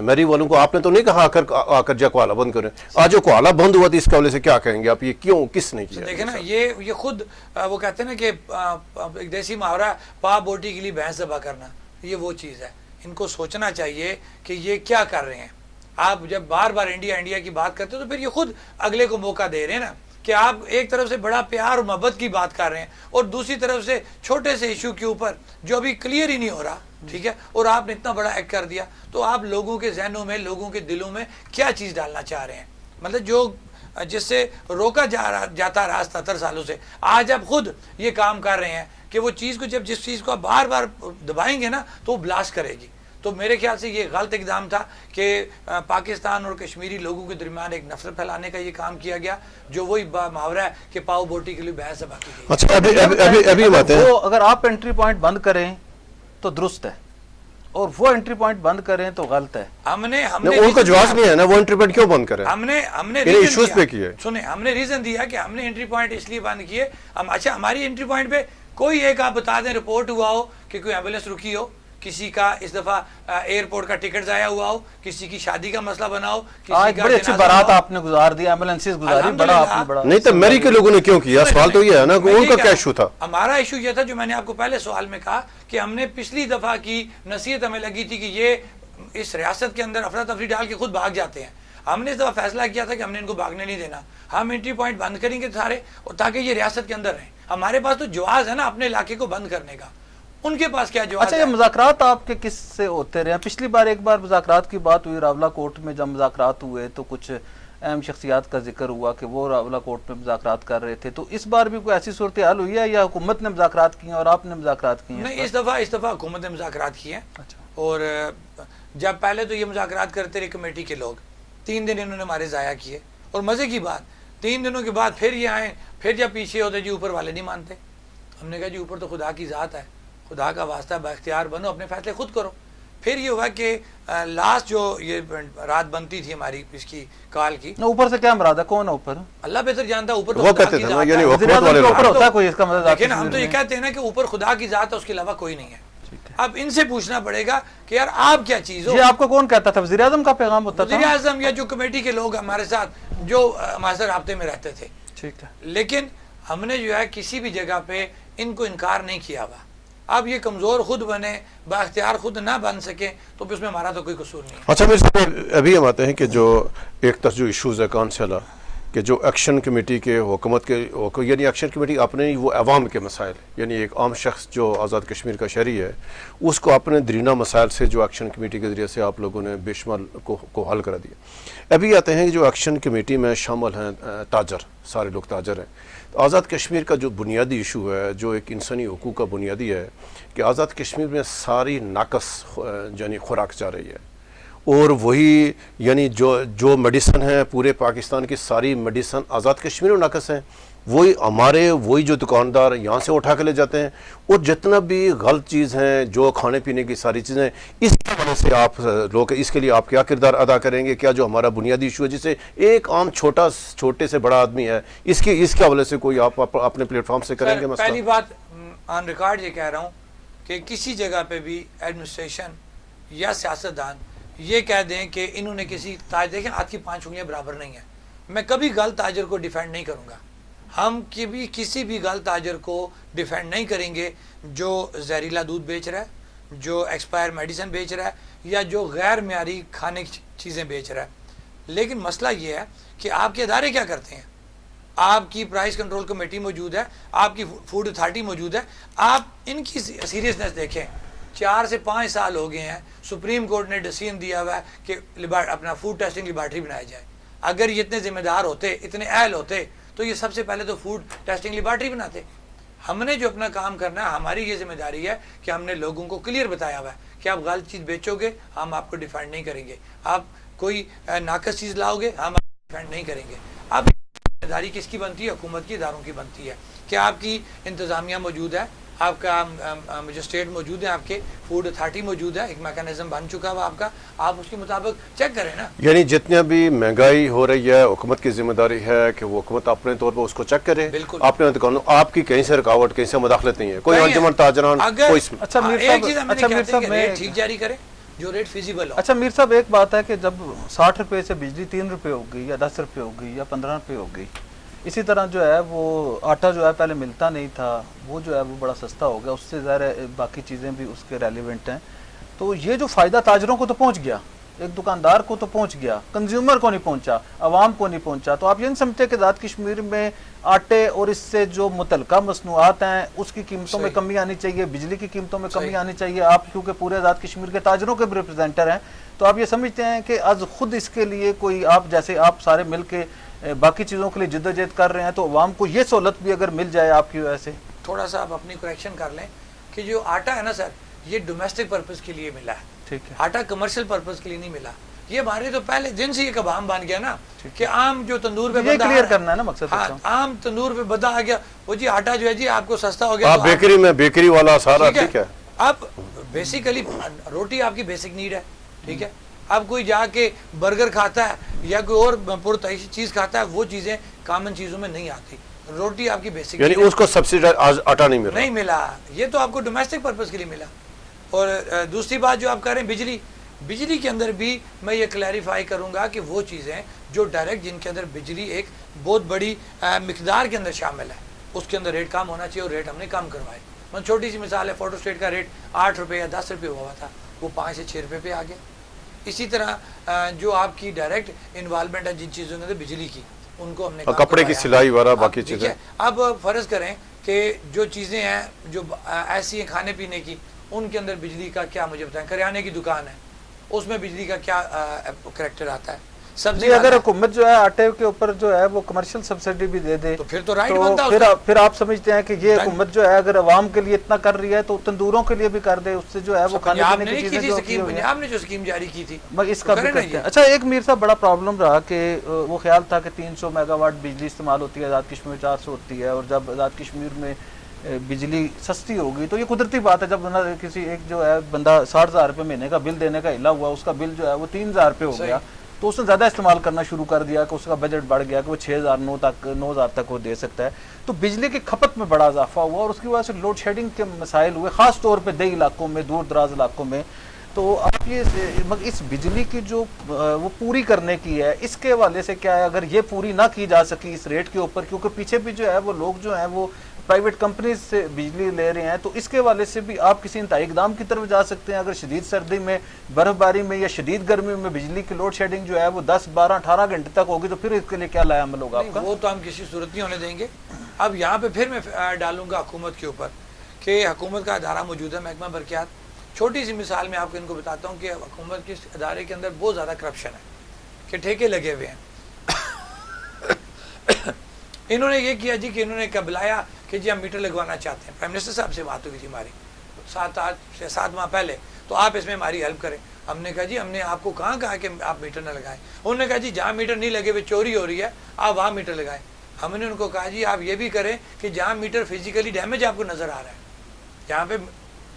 میری والوں کو آپ نے تو نہیں کہا آ کر جا کوہالہ بند کریں. آج جو کوہالہ بند ہوا تو اس کے حوالے سے کیا کہیں گے آپ؟ یہ کیوں کس نے کیا؟ دیکھیں نا یہ خود وہ کہتے ہیں نا کہ ایک دیسی محاورہ پا بوٹی کے لیے بھینس ذبح کرنا، یہ وہ چیز ہے. ان کو سوچنا چاہیے کہ یہ کیا کر رہے ہیں. آپ جب بار بار انڈیا کی بات کرتے ہو تو پھر یہ خود اگلے کو موقع دے رہے ہیں نا کہ آپ ایک طرف سے بڑا پیار اور محبت کی بات کر رہے ہیں اور دوسری طرف سے چھوٹے سے ایشو کے اوپر جو ابھی کلیئر ہی نہیں ہو رہا، ٹھیک ہے، اور آپ نے اتنا بڑا ایکٹ کر دیا. تو آپ لوگوں کے ذہنوں میں، لوگوں کے دلوں میں کیا چیز ڈالنا چاہ رہے ہیں؟ مطلب جو جس سے روکا جاتا رہا 77 سالوں سے، آج آپ خود یہ کام کر رہے ہیں کہ وہ چیز کو جس چیز کو آپ بار بار دبائیں گے نا تو وہ بلاسٹ کرے گی. تو میرے خیال سے یہ غلط اقدام تھا کہ پاکستان اور کشمیری لوگوں کے درمیان ایک نفرت پھیلانے کا یہ کام کیا گیا، جو وہی محاورہ ہے کہ پاؤ بوٹی کے لیے بحث ذبح کی گئی. اچھا ابھی بات ہے وہ اگر آپ انٹری پوائنٹ بند کریں تو درست ہے اور وہ انٹری پوائنٹ بند کریں تو غلط ہے. ہم نے ان کا جواز نہیں ہے نا وہ انٹری پوائنٹ کیوں بند کریں؟ ہم نے ایشوز پہ کیے. سنیں، ہم نے ریزن دیا کہ ہم نے انٹری پوائنٹ اس لیے بند کیے. اچھا ہماری انٹری پوائنٹ پہ کوئی ایک آپ بتا دیں رپورٹ ہوا ہو کہ کوئی ایمبولینس رکی ہو، کسی کا اس دفعہ ایئرپورٹ کا ٹکٹ ضائع ہوا ہو، کسی کی شادی کا مسئلہ بنا ہو، آج بڑی اچھی بارات آپ نے گزار دی، ایمبولینسز گزاری، بڑا آپ نے بڑا. نہیں تو میری کے لوگوں نے کیوں کیا؟ سوال تو یہ ہے نا کہ ان کا کیا ایشو تھا؟ ہمارا ایشو یہ تھا جو میں نے آپ کو پہلے سوال میں کہا کہ ہم نے پچھلی دفعہ کی نصیحت ہمیں لگی تھی کہ یہ اس ریاست کے اندر افراتفری ڈال کے خود بھاگ جاتے ہیں. ہم نے اس دفعہ فیصلہ کیا تھا کہ ہم نے ان کو بھاگنے نہیں دینا، ہم انٹری پوائنٹ بند کریں گے سارے تاکہ یہ ریاست کے اندر رہیں. ہمارے پاس تو جواز ہے نا اپنے علاقے کو بند کرنے کا، ان کے پاس کیا جواز ہے؟ اچھا یہ مذاکرات آپ کے کس سے ہوتے رہے ہیں؟ پچھلی بار ایک بار مذاکرات کی بات ہوئی راولہ کوٹ میں، جب مذاکرات ہوئے تو کچھ اہم شخصیات کا ذکر ہوا کہ وہ راولہ کوٹ میں مذاکرات کر رہے تھے. تو اس بار بھی کوئی ایسی صورتحال ہوئی ہے یا حکومت نے مذاکرات کی ہیں اور آپ نے مذاکرات کی ہیں؟ نہیں، اس دفعہ حکومت نے مذاکرات کی ہیں. اور جب پہلے تو یہ مذاکرات کرتے رہے کمیٹی کے لوگ، 3 دن انہوں نے ہمارے ضائع کیے. اور مزے کی بات 3 دنوں کے بعد پھر یہ آئے، پھر جب پیچھے ہوتے جی اوپر والے نہیں مانتے. ہم نے کہا جی اوپر تو خدا کی ذات ہے، خدا کا واسطہ با اختیار بنو، اپنے فیصلے خود کرو. پھر یہ ہوا کہ لاسٹ جو یہ رات بنتی تھی ہماری اس کی کال کی، اوپر سے کیا مراد ہے؟ کون ہے اوپر؟ اللہ بہتر جانتا ہے. اوپر تو وہ خدا کہتے کی تھے ذات یعنی ہے. حکومت والے اوپر ہوتا ہے کوئی، اس کا مطلب لیکن ہم تو یہ کہتے ہیں نا کہ اوپر خدا کی ذات ہے، اس کے علاوہ کوئی نہیں ہے. اب ان سے پوچھنا پڑے گا کہ یار آپ کیا چیز ہو. یہ آپ کو کون کہتا تھا؟ وزیر اعظم کا پیغام ہوتا تھا؟ وزیر اعظم یا جو کمیٹی کے لوگ ہمارے ساتھ جو ہمارے ساتھ رابطے میں رہتے تھے. ٹھیک ہے. لیکن ہم نے جو ہے کسی بھی جگہ پہ ان کو انکار نہیں کیا ہوا. اب یہ کمزور خود بنے، با اختیار خود نہ بن سکے تو اس میں ہمارا تو کوئی قصور نہیں ہے. اچھا میرے ساتھ ابھی ہم آتے ہیں کہ جو ایک طرف جو ایشوز ہے کانسیلا کہ جو ایکشن کمیٹی کے حکومت کے یعنی ایکشن کمیٹی اپنے وہ عوام کے مسائل یعنی ایک عام شخص جو آزاد کشمیر کا شہری ہے اس کو اپنے درینہ مسائل سے جو ایکشن کمیٹی کے ذریعے سے آپ لوگوں نے بے شمار کو حل کرا دیا. ابھی آتے ہیں کہ جو ایکشن کمیٹی میں شامل ہیں تاجر، سارے لوگ تاجر ہیں. آزاد کشمیر کا جو بنیادی ایشو ہے جو ایک انسانی حقوق کا بنیادی ہے کہ آزاد کشمیر میں ساری ناقص یعنی خوراک جا رہی ہے. اور وہی یعنی جو میڈیسن ہے پورے پاکستان کی ساری میڈیسن آزاد کشمیر میں ناقص ہیں. وہی جو دکاندار یہاں سے اٹھا کے لے جاتے ہیں اور جتنا بھی غلط چیز ہیں جو کھانے پینے کی ساری چیزیں، اس کی وجہ سے آپ لوگ اس کے لیے آپ کیا کردار ادا کریں گے؟ کیا جو ہمارا بنیادی ایشو ہے جسے ایک عام چھوٹے سے بڑا آدمی ہے اس کے حوالے سے کوئی آپ اپنے پلیٹ فارم سے کریں گے مسئلہ؟ پہلی بات آن ریکارڈ یہ کہہ رہا ہوں کہ کسی جگہ پہ بھی ایڈمنسٹریشن یا سیاستدان یہ کہہ دیں کہ انہوں نے کسی دیکھیں ہاتھ کی 5 انگلیاں برابر نہیں ہیں. میں کبھی غلط تاجر کو ڈیفینڈ نہیں کروں گا. ہم کسی بھی غلط تاجر کو ڈیفینڈ نہیں کریں گے جو زہریلا دودھ بیچ رہا ہے، جو ایکسپائر میڈیسن بیچ رہا ہے یا جو غیر معیاری کھانے کی چیزیں بیچ رہا ہے. لیکن مسئلہ یہ ہے کہ آپ کے ادارے کیا کرتے ہیں. آپ کی پرائس کنٹرول کمیٹی موجود ہے، آپ کی فوڈ اتھارٹی موجود ہے. آپ ان کی سیریسنس دیکھیں. 4 سے 5 سال ہو گئے ہیں سپریم کورٹ نے ڈیسیژن دیا ہوا ہے کہ اپنا فوڈ ٹیسٹنگ لیبارٹری بنایا جائے. اگر یہ اتنے ذمہ دار ہوتے، اتنے اہل ہوتے تو یہ سب سے پہلے تو فوڈ ٹیسٹنگ لیبارٹری بناتے. ہم نے جو اپنا کام کرنا ہے، ہماری یہ ذمہ داری ہے کہ ہم نے لوگوں کو کلیئر بتایا ہوا ہے کہ آپ غلط چیز بیچو گے ہم آپ کو ڈیفینڈ نہیں کریں گے. آپ کوئی ناقص چیز لاؤ گے ہم ڈیفینڈ نہیں کریں گے. اب ذمہ داری کس کی بنتی ہے؟ حکومت کی اداروں کی بنتی ہے. کیا آپ کی انتظامیہ موجود ہے؟ آپ کا مجسٹریٹ موجود ہے؟ آپ کے فوڈ اتھارٹی موجود ہے؟ ایک میکانزم بن چکا ہوا آپ کا, آپ اس کے مطابق چیک کریں نا. یعنی جتنے بھی مہنگائی ہو رہی ہے حکومت کی ذمہ داری ہے کہ وہ حکومت اپنے طور پر اس کو چیک کرے. بالکل. آپ کی کہیں سے رکاوٹ, کہیں سے مداخلت نہیں ہے, کوئی انجمن تاجران کوئی اس میں. اچھا میر صاحب ریٹ ٹھیک جاری کرے جو ریٹ فیزیبل ہو. اچھا میر صاحب ایک بات ہے کہ جب 60 روپے سے بجلی 3 روپے ہو گئی یا 10 روپے ہو گئی یا 15 روپے ہو گئی, اسی طرح جو ہے وہ آٹا جو ہے پہلے ملتا نہیں تھا, وہ جو ہے وہ بڑا سستا ہو گیا, اس سے ظاہر ہے باقی چیزیں بھی اس کے ریلیونٹ ہیں. تو یہ جو فائدہ تاجروں کو تو پہنچ گیا, ایک دکاندار کو تو پہنچ گیا, کنزیومر کو نہیں پہنچا, عوام کو نہیں پہنچا. تو آپ یہ نہیں سمجھتے کہ ذات کشمیر میں آٹے اور اس سے جو متعلقہ مصنوعات ہیں اس کی قیمتوں میں کمی آنی چاہیے, بجلی کی قیمتوں میں کمی آنی چاہیے؟ آپ کیونکہ پورے ذات کشمیر کے تاجروں کے بھی ریپرزینٹر ہیں, تو آپ یہ سمجھتے ہیں کہ آج خود اس کے لیے کوئی آپ جیسے آپ سارے مل کے باقی چیزوں کے لیے جدوجہد کر رہے ہیں, تو عوام کو یہ سہولت بھی اگر مل جائے آپ کی وجہ سے؟ تھوڑا سا آپ اپنی کریکشن کر لیں کہ جو آٹا ہے نا سر, یہ ڈومیسٹک پرپز کے لیے ملا ہے. ٹھیک ہے. آٹا کمرشل پرپز کے لیے نہیں ملا. یہ ہمارے تو پہلے دن سے یہ کبام بن گیا نا کہ عام جو تندور پہ بندہ کلیئر کرنا ہے نا مقصد. ہاں, عام تندور پہ بندہ آ گیا, وہ جی آٹا جو ہے جی آپ کو سستا ہو گیا. آپ بیکری میں بیکری والا سارا ٹھیک ہے. اب بیسیکلی روٹی آپ کی بیسک نیڈ ہے, ٹھیک ہے. اب کوئی جا کے برگر کھاتا ہے یا کوئی اور پرتعیشی چیز کھاتا ہے, وہ چیزیں کامن چیزوں میں نہیں آتی. روٹی آپ کی بیسک, یعنی اس کو سبسڈی آٹا نہیں ملا, یہ تو آپ کو ڈومیسٹک پرپز کے لیے ملا. اور دوسری بات جو آپ کہہ رہے ہیں بجلی کے اندر بھی میں یہ کلیریفائی کروں گا کہ وہ چیزیں جو ڈائریکٹ جن کے اندر بجلی ایک بہت بڑی مقدار کے اندر شامل ہے, اس کے اندر ریٹ کم ہونا چاہیے, اور ریٹ ہم نے کم کروائے. چھوٹی سی مثال ہے, فوٹو اسٹیٹ کا ریٹ 8 روپے یا 10 روپے ہوا تھا, وہ 5 سے 6 روپے پہ آ گیا. اسی طرح جو آپ کی ڈائریکٹ انوالومنٹ ہے جن چیزوں کے اندر بجلی کی, ان کو ہم نے کپڑے کی سلائی وغیرہ باقی چیزیں. اب فرض کریں کہ جو چیزیں ہیں جو ایسی ہیں کھانے پینے کی, ان کے اندر بجلی کا کیا, مجھے بتائیں. کریانے کی دکان ہے, اس میں بجلی کا کیا کریکٹر آتا ہے؟ سبزی اگر حکومت جو ہے آٹے کے اوپر جو ہے وہ کمرشل سبسڈی بھی دے دے تو پھر تو رائٹ بنتا ہے. پھر آپ سمجھتے ہیں کہ یہ حکومت جو ہے اگر عوام کے لیے اتنا کر رہی ہے تو تندوروں کے لیے بھی کر دے, اس سے جو ہے وہ کھانے پینے کی چیزیں جو پنجاب نے جو اسکیم جاری کی تھی اس کا بھی کرتے ہیں. اچھا ایک میر صاحب بڑا پرابلم رہا کہ وہ خیال تھا کہ 300 میگا واٹ بجلی استعمال ہوتی ہے, آزاد کشمیر 400 ہوتی ہے, اور جب آزاد کشمیر میں بجلی سستی ہوگی تو یہ قدرتی بات ہے, جب کسی ایک جو ہے بندہ 60,000 روپے مہینے کا بل دینے کا ہلا ہوا, اس کا بل جو ہے وہ 3,000 روپے ہو گیا, تو اس نے زیادہ استعمال کرنا شروع کر دیا کہ اس کا بجٹ بڑھ گیا کہ وہ 9,000 تک وہ دے سکتا ہے. تو بجلی کی کھپت میں بڑا اضافہ ہوا, اور اس کی وجہ سے لوڈ شیڈنگ کے مسائل ہوئے, خاص طور پہ دیہی علاقوں میں, دور دراز علاقوں میں. تو آپ یہ اس بجلی کی جو وہ پوری کرنے کی ہے, اس کے حوالے سے کیا ہے, اگر یہ پوری نہ کی جا سکی اس ریٹ کے اوپر, کیونکہ پیچھے بھی جو ہے وہ لوگ جو ہیں وہ پرائیویٹ کمپنیز سے بجلی لے رہے ہیں, تو اس کے حوالے سے بھی آپ کسی انتہائی اقدام کی طرف جا سکتے ہیں؟ اگر شدید سردی میں, برف باری میں یا شدید گرمی میں بجلی کی لوڈ شیڈنگ جو ہے وہ 10 12 18 گھنٹے تک ہوگی, تو پھر اس کے لیے کیا لایا عمل ہوگا آپ کا؟ وہ تو ہم کسی صورت نہیں ہونے دیں گے. اب یہاں پہ پھر میں ڈالوں گا حکومت کے اوپر کہ حکومت کا ادارہ موجود ہے, محکمہ برقیات. چھوٹی سی مثال میں آپ کو ان کو بتاتا ہوں کہ حکومت کے ادارے کے اندر بہت زیادہ کرپشن ہے, کہ ٹھیکے لگے ہوئے ہیں. انہوں نے یہ کیا جی کہ انہوں نے بلایا کہ جی ہم میٹر لگوانا چاہتے ہیں. پرائم منسٹر صاحب سے بات ہوئی تھی ہماری 7 ماہ پہلے, تو آپ اس میں ہماری ہیلپ کریں. ہم نے کہا جی ہم نے آپ کو کہا کہ آپ میٹر نہ لگائیں. انہوں نے کہا جی جہاں میٹر نہیں لگے ہوئے چوری ہو رہی ہے, آپ وہاں میٹر لگائیں. ہم نے ان کو کہا جی آپ یہ بھی کریں کہ جہاں میٹر فزیکلی ڈیمیج آپ کو نظر آ رہا ہے, جہاں پہ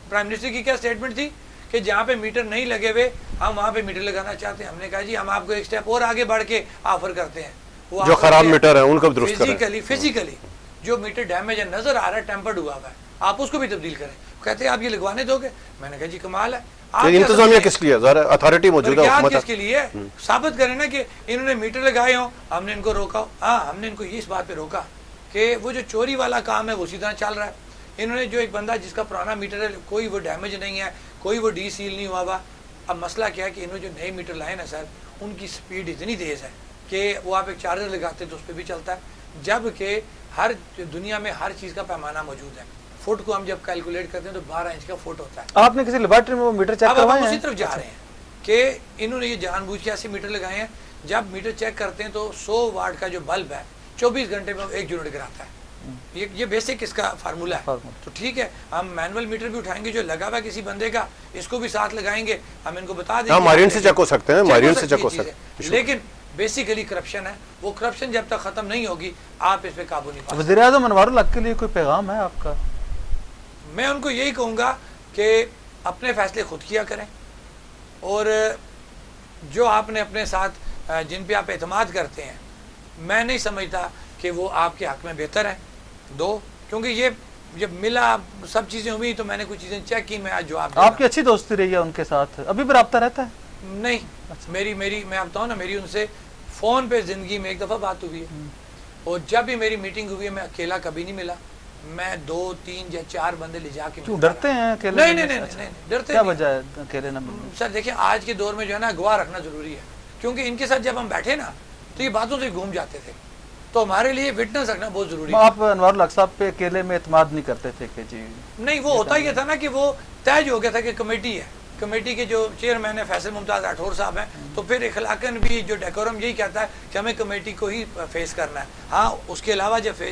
پرائم منسٹر کی کیا اسٹیٹمنٹ تھی کہ جہاں پہ میٹر نہیں لگے ہوئے ہم وہاں پہ میٹر لگانا چاہتے ہیں. ہم نے کہا جی ہم آپ کو ایک اسٹیپ اور آگے بڑھ کے آفر کرتے ہیں, جو خراب میٹر ہے ان کو درست کریں. فزیکلی جو میٹر ڈیمیج ہے, نظر آ رہا ہے, ٹیمپرڈ ہوا ہوا ہے, آپ اس کو بھی تبدیل کریں. کہتے ہیں آپ یہ لگوانے دو گے. میں نے کہا جی کمال ہے, انتظامیہ کس لیے, اتھارٹی موجود ہے, حکومت کس کے لیے ثابت کریں نا کہ انہوں نے میٹر لگائے ہوں, ہم نے ان کو روکا. ہاں ہم نے ان کو اس بات پہ روکا کہ وہ جو چوری والا کام ہے وہ اسی طرح چل رہا ہے. انہوں نے جو ایک بندہ جس کا پرانا میٹر ہے, کوئی وہ ڈیمیج نہیں ہے, کوئی وہ ڈی سیل نہیں ہوا ہوا. اب مسئلہ کیا ہے کہ انہوں نے جو نئے میٹر لائے نا سر, ان کی سپیڈ اتنی تیز ہے کہ وہ آپ ایک چارجر لگاتے تو اس پہ بھی چلتا ہے, جبکہ ہر دنیا میں ہر چیز کا پیمانہ موجود ہے. فٹ کو ہم جب کیلکولیٹ کرتے ہیں تو 12 انچ کا فٹ ہوتا ہے. آپ نے کسی لیبارٹری میں وہ میٹر چیک کروائے ہیں؟ اسی طرف جا رہے ہیں کہ انہوں نے یہ جان بوجھ کے ایسے میٹر لگائے ہیں, جب میٹر چیک کرتے ہیں تو 100 واٹ کا جو بلب ہے 24 گھنٹے میں 1 یونٹ گراتا ہے. یہ بیسک اس کا فارمولہ ہے. تو ٹھیک ہے, ہم مینول میٹر بھی اٹھائیں گے جو لگا ہوا کسی بندے کا, اس کو بھی ساتھ لگائیں گے, ہم ان کو بتا دیں گے. مارین سے چیک ہو سکتے ہیں, مارین سے چیک ہو سکتے ہیں. لیکن بیسیکلی کرپشن ہے, وہ کرپشن جب تک ختم نہیں ہوگی آپ اس پہ قابو نہیں پا سکتے. وزیر اعظم انوار الحق کے لیے کوئی پیغام ہے آپ کا؟ میں ان کو یہی کہوں گا کہ اپنے فیصلے خود کیا کریں, اور جو آپ نے اپنے ساتھ جن پہ آپ اعتماد کرتے ہیں, میں نہیں سمجھتا کہ وہ آپ کے حق میں بہتر ہیں. کیونکہ یہ جب ملا سب چیزیں ہوئی تو میں نے کچھ چیزیں چیک کی, میں آج جواب. آپ کی اچھی دوستی رہی ہے ان کے ساتھ, ابھی بھی رابطہ رہتا ہے؟ نہیں, میری میں آپ بتاؤں نا, میری ان سے فون پہ زندگی میں ایک دفعہ بات ہوئی ہے, اور جب بھی میری میٹنگ ہوئی ہے میں اکیلا کبھی نہیں ملا, میں 2 3 یا 4 بندے لے جا کے. کیوں ڈرتے ہیں اکیلے؟ نہیں ڈرتے. کیا وجہ ہے اکیلے نہ ملنے؟ سر دیکھیں, آج کے دور میں جو ہے نا گواہ رکھنا ضروری ہے, کیونکہ ان کے ساتھ جب ہم بیٹھے نا تو یہ باتوں سے گھوم جاتے تھے, تو ہمارے لیے وٹنس رکھنا بہت ضروری ہے. آپ انوار الحق صاحب پہ اکیلے میں اعتماد نہیں کرتے تھے کہ جی؟ نہیں, وہ ہوتا یہ تھا نا کہ وہ طے ہو گیا تھا کہ کمیٹی ہے, کمیٹی کے جو چیئرمین ہے فیصل ممتاز راٹھور صاحب ہیں, تو پھر اخلاقاً بھی جو ڈیکورم یہی کہتا ہے کہ ہمیں کمیٹی کو ہی فیس کرنا ہے. ہاں, اس کے علاوہ جب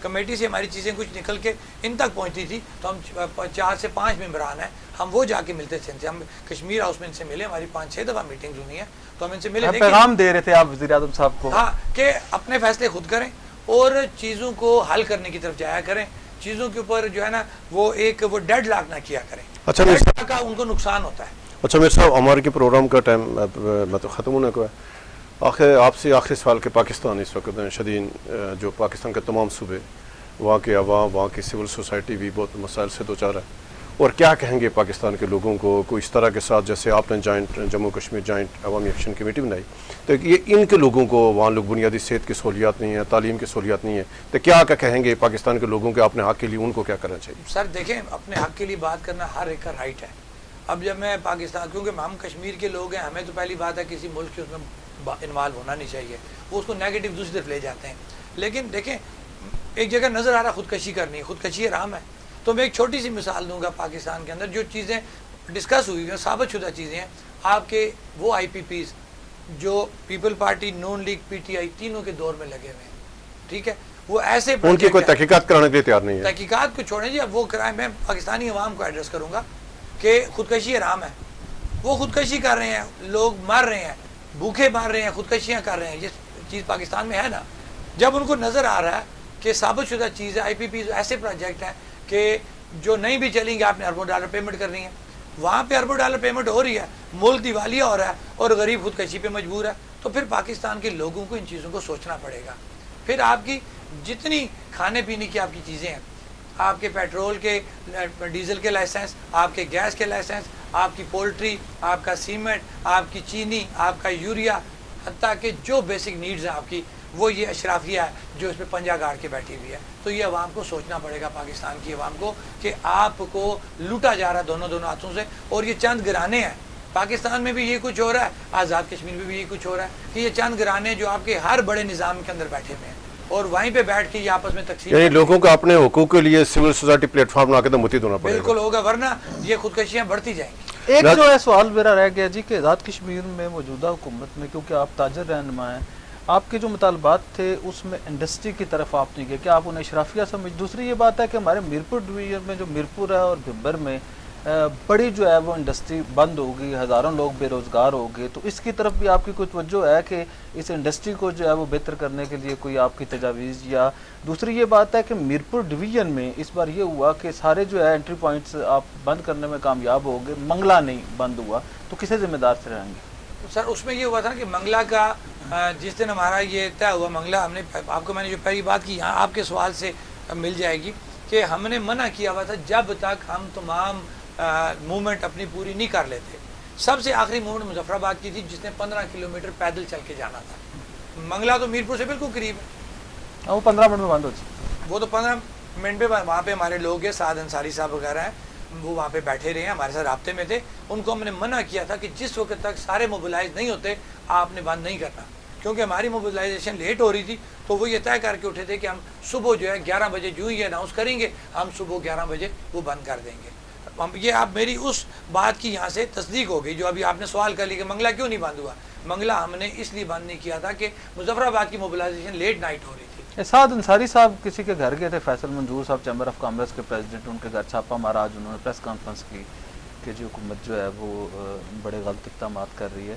کمیٹی سے ہماری چیزیں کچھ نکل کے ان تک پہنچتی تھی تو ہم 4 سے 5 ممبران ہیں, ہم وہ جا کے ملتے تھے. ہم کشمیر ہاؤس میں ان سے ملے, ہماری 5 6 دفعہ میٹنگز ہوئی ہیں, تو ہم ان سے ملے. پیغام دے رہے تھے آپ وزیر اعظم صاحب کو؟ ہاں, کہ اپنے فیصلے خود کریں اور چیزوں کو حل کرنے کی طرف جایا کریں, چیزوں کے اوپر جو ہے نا وہ ڈیڈ لاک نہ کیا کریں. اچھا, کا ان کو نقصان ہوتا ہے. اچھا میرے صاحب, ہمارے کے پروگرام کا ٹائم مطلب ختم ہونے کو ہے. آپ سے آخری سوال کہ پاکستان اس وقت شدید جو پاکستان کے تمام صوبے, وہاں کے عوام, وہاں کی سول سوسائٹی بھی بہت مسائل سے دوچار ہے, اور کیا کہیں گے پاکستان کے لوگوں کو کوئی اس طرح کے ساتھ, جیسے آپ نے جموں کشمیر جوائنٹ عوامی ایکشن کمیٹی بنائی, تو یہ ان کے لوگوں کو وہاں لوگ بنیادی صحت کی سہولیات نہیں ہے, تعلیم کی سہولیات نہیں ہے, تو کیا کہیں گے پاکستان کے لوگوں کے اپنے حق کے لیے ان کو کیا کرنا چاہیے؟ سر دیکھیں, اپنے حق کے لیے بات کرنا ہر ایک کا رائٹ ہے. اب جب میں پاکستان, کیونکہ ہم کشمیر کے لوگ ہیں, ہمیں تو پہلی بات ہے کسی ملک کے اس میں انوالو ہونا نہیں چاہیے, وہ اس کو نیگیٹو دوسری طرف لے جاتے ہیں. لیکن دیکھیں, ایک جگہ نظر آ رہا خودکشی کرنی ہے, خودکشی حرام ہے. تو میں ایک چھوٹی سی مثال دوں گا, پاکستان کے اندر جو چیزیں ڈسکس ہوئی ہیں, ثابت شدہ چیزیں ہیں, آپ کے وہ آئی پی پیز جو People Party, Noon League, P T I تینوں کے دور میں لگے ہوئے ہیں, ٹھیک ہے, وہ ایسے ان کی کوئی تحقیقات کرانے کے لیے تیار نہیں ہے. تحقیقات کو چھوڑیں جی, اب وہ کرائیں. میں پاکستانی عوام کو ایڈریس کروں گا کہ خودکشی حرام ہے. وہ خودکشی کر رہے ہیں, لوگ مر رہے ہیں, بھوکے مار رہے ہیں, خودکشیاں کر رہے ہیں, یہ چیز پاکستان میں ہے نا. جب ان کو نظر آ رہا ہے کہ ثابت شدہ چیز ہے, آئی پی پی ایسے پروجیکٹ ہیں کہ جو نہیں بھی چلیں گے آپ نے اربوں ڈالر پیمنٹ کرنی ہے, وہاں پہ اربوں ڈالر پیمنٹ ہو رہی ہے, ملک دیوالیہ ہو رہا ہے, اور غریب خودکشی پہ مجبور ہے, تو پھر پاکستان کے لوگوں کو ان چیزوں کو سوچنا پڑے گا. پھر آپ کی جتنی کھانے پینے کی آپ کی چیزیں ہیں, آپ کے پیٹرول کے, ڈیزل کے لائسنس, آپ کے گیس کے لائسنس, آپ کی پولٹری, آپ کا سیمنٹ, آپ کی چینی, آپ کا یوریا, حتیٰ کہ جو بیسک نیڈز ہیں آپ کی, وہ یہ اشرافیہ ہے جو اس پہ پنجہ گاڑ کے بیٹھی ہوئی ہے. تو یہ عوام کو سوچنا پڑے گا, پاکستان کی عوام کو, کہ آپ کو لوٹا جا رہا ہے دونوں ہاتھوں سے, اور یہ چند گرانے ہیں. پاکستان میں بھی یہ کچھ ہو رہا ہے, آزاد کشمیر میں بھی یہ کچھ ہو رہا ہے, کہ یہ چند گرانے جو آپ کے ہر بڑے نظام کے اندر بیٹھے ہوئے ہیں, اور وہیں پہ بیٹھ کے یہ آپس میں تقسیم, یعنی لوگوں کو اپنے حقوق کے لیے سول سوسائٹی پلیٹ فارم بنا کے تو متحد ہونا پڑے گا. بالکل ہوگا, ورنہ یہ خودکشیاں بڑھتی جائیں گی. ایک جو ہے سوال میرا رہ گیا جی, کہ آزاد کشمیر میں موجودہ حکومت میں, کیونکہ آپ تاجر رہنما ہیں, آپ کے جو مطالبات تھے اس میں انڈسٹری کی طرف آپ نہیں گئے, کہ آپ انہیں اشرافیہ سمجھ. دوسری یہ بات ہے کہ ہمارے میرپور ڈویژن میں جو میرپور ہے اور بھمبر میں بڑی جو ہے وہ انڈسٹری بند ہوگی, ہزاروں لوگ بے روزگار ہو گئے, تو اس کی طرف بھی آپ کی کوئی توجہ ہے کہ اس انڈسٹری کو جو ہے وہ بہتر کرنے کے لیے کوئی آپ کی تجاویز؟ یا دوسری یہ بات ہے کہ میرپور ڈویژن میں اس بار یہ ہوا کہ سارے جو ہے انٹری پوائنٹس آپ بند کرنے میں کامیاب ہو گئے, منگلا نہیں بند ہوا, تو کسے ذمہ دار سے رہیں گے؟ سر اس میں یہ ہوا تھا کہ منگلا کا جس دن ہمارا یہ طے ہوا, منگلا ہم نے آپ کو میں نے جو پہلی بات کی, یہاں آپ کے سوال سے مل جائے گی, کہ ہم نے منع کیا ہوا تھا جب تک ہم تمام موومنٹ اپنی پوری نہیں کر لیتے. سب سے آخری موومنٹ مظفر آباد کی تھی, جس نے 15 کلومیٹر پیدل چل کے جانا تھا. منگلا تو میرپور سے بالکل قریب ہے, وہ 15 منٹ میں بند ہو جائے. وہ تو 15 منٹ پہ وہاں پہ ہمارے لوگ ہیں, سعد انصاری صاحب وغیرہ ہیں, وہ وہاں پہ بیٹھے رہے ہیں, ہمارے ساتھ رابطے میں تھے. ان کو ہم نے منع کیا تھا کہ جس وقت تک سارے موبلائز نہیں ہوتے آپ نے بند نہیں کرنا, کیونکہ ہماری موبلائزیشن لیٹ ہو رہی تھی. تو وہ یہ طے کر کے اٹھے تھے کہ ہم صبح جو ہے 11 بجے جو ہی اناؤنس کریں گے, ہم صبح 11 بجے وہ بند کر دیں گے. یہ آپ میری اس بات کی یہاں سے تصدیق ہو گئی جو ابھی آپ نے سوال کر لی کہ منگلا کیوں نہیں بند ہوا. منگلا ہم نے اس لیے بند نہیں کیا تھا کہ مظفر آباد کی موبلائزیشن لیٹ نائٹ ہو رہی تھی. اسعد انصاری صاحب کسی کے گھر گئے تھے، فیصل منظور صاحب چیمبر آف کامرس کے پریزیڈنٹ، ان کے گھر چھاپا مارا، آج انہوں نے پریس کانفرنس کی کہ جی حکومت جو ہے وہ بڑے غلط اقدامات کر رہی ہے.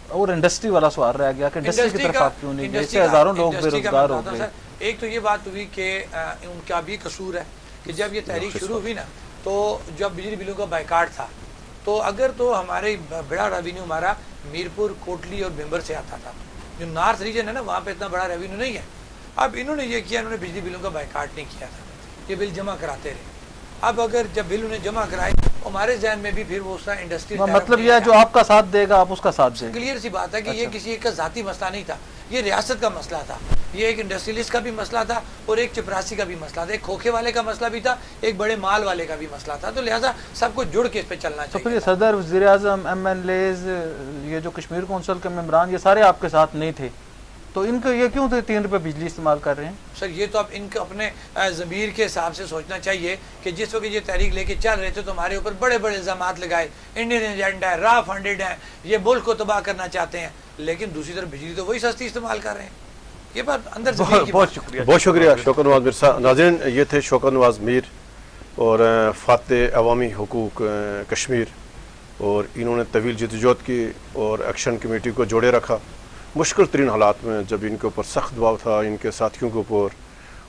اور انڈسٹری والا سوال رہ گیا کہ انڈسٹری کی طرف آپ کیوں نہیں گئے، اس سے ہزاروں لوگ بے روزگار ہو گئے. ایک تو یہ بات ہوئی کہ ان کا بھی قصور ہے کہ جب یہ تحریک شروع ہوئی نا تو جب بجلی بلوں کا بائیکاٹ تھا تو اگر تو ہمارے بڑا ریونیو ہمارا میرپور، کوٹلی اور بھمبر سے آتا تھا، جو نارتھ ریجن ہے نا وہاں پہ اتنا بڑا ریونیو نہیں ہے. اب انہوں نے یہ کیا، انہوں نے بجلی بلوں کا بائیکاٹ نہیں کیا تھا، یہ بل جمع کراتے رہے. اب اگر جب بل انہیں جمع کرائے ہمارے ذہن میں بھی پھر وہ اس طرح انڈسٹری مطلب یہ ہے جو آپ کا ساتھ دے گا آپ اس کا ساتھ دیں. کلیئر سی بات ہے کہ یہ کسی ایک کا ذاتی مسئلہ نہیں تھا، یہ ریاست کا مسئلہ تھا، یہ ایک انڈسٹریلسٹ کا بھی مسئلہ تھا اور ایک چپراسی کا بھی مسئلہ تھا، ایک کھوکھے والے کا مسئلہ بھی تھا، ایک بڑے مال والے کا بھی مسئلہ تھا. تو لہٰذا سب کو جڑ کے اس پہ چلنا تو چاہیے. پھر یہ صدر، وزیر اعظم، ایم ایل ایز، یہ جو کشمیر کونسل کے ممبران، یہ سارے آپ کے ساتھ نہیں تھے، تو ان کو یہ کیوں 3 روپے بجلی استعمال کر رہے ہیں؟ سر یہ تو اب ان کو اپنے ضمیر کے حساب سے سوچنا چاہیے کہ جس وقت یہ تحریک لے کے چل رہے تھے تو ہمارے اوپر بڑے بڑے الزامات لگائے، انڈین ایجنڈا ہے، را فنڈڈ ہے، یہ ملک کو تباہ کرنا چاہتے ہیں، لیکن دوسری طرف بجلی تو وہی سستی استعمال کر رہے ہیں. یہ بات اندر ضمیر کی بہت شکریہ. بہت شکریہ شوکت نواز مرزا. ناظرین یہ تھے شوکت نواز میر اور فاتح عوامی حقوق کشمیر، اور انہوں نے طویل جدوجہد کی اور ایکشن کمیٹی کو جوڑے رکھا مشکل ترین حالات میں، جب ان کے اوپر سخت دباؤ تھا ان کے ساتھیوں کے اوپر.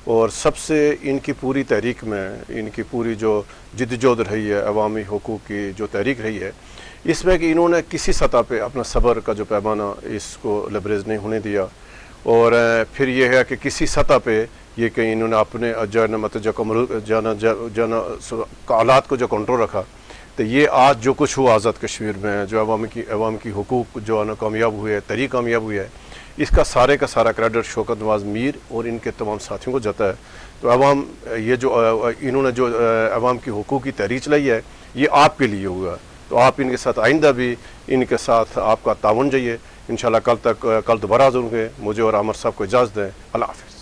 اور سب سے ان کی پوری تحریک میں ان کی پوری جو جدوجہد رہی ہے عوامی حقوق کی جو تحریک رہی ہے، اس میں کہ انہوں نے کسی سطح پہ اپنا صبر کا جو پیمانہ اس کو لبریز نہیں ہونے دیا. اور پھر یہ ہے کہ کسی سطح پہ یہ کہ انہوں نے اپنے حالات کو جو کنٹرول رکھا. تو یہ آج جو کچھ ہوا آزاد کشمیر میں، جو عوام کی حقوق جو ہے نا کامیاب ہوئے ہے، تحریک کامیاب ہوئی ہے، اس کا سارا کریڈٹ شوکت نواز میر اور ان کے تمام ساتھیوں کو جاتا ہے. تو عوام یہ جو انہوں نے جو عوام کی حقوق کی تحریک چلائی ہے یہ آپ کے لیے ہوا ہے. تو آپ ان کے ساتھ آئندہ بھی ان کے ساتھ آپ کا تعاون چاہیے. انشاءاللہ کل دوبارہ حاضر ہوں گے. مجھے اور عامر صاحب کو اجازت دیں. اللہ حافظ.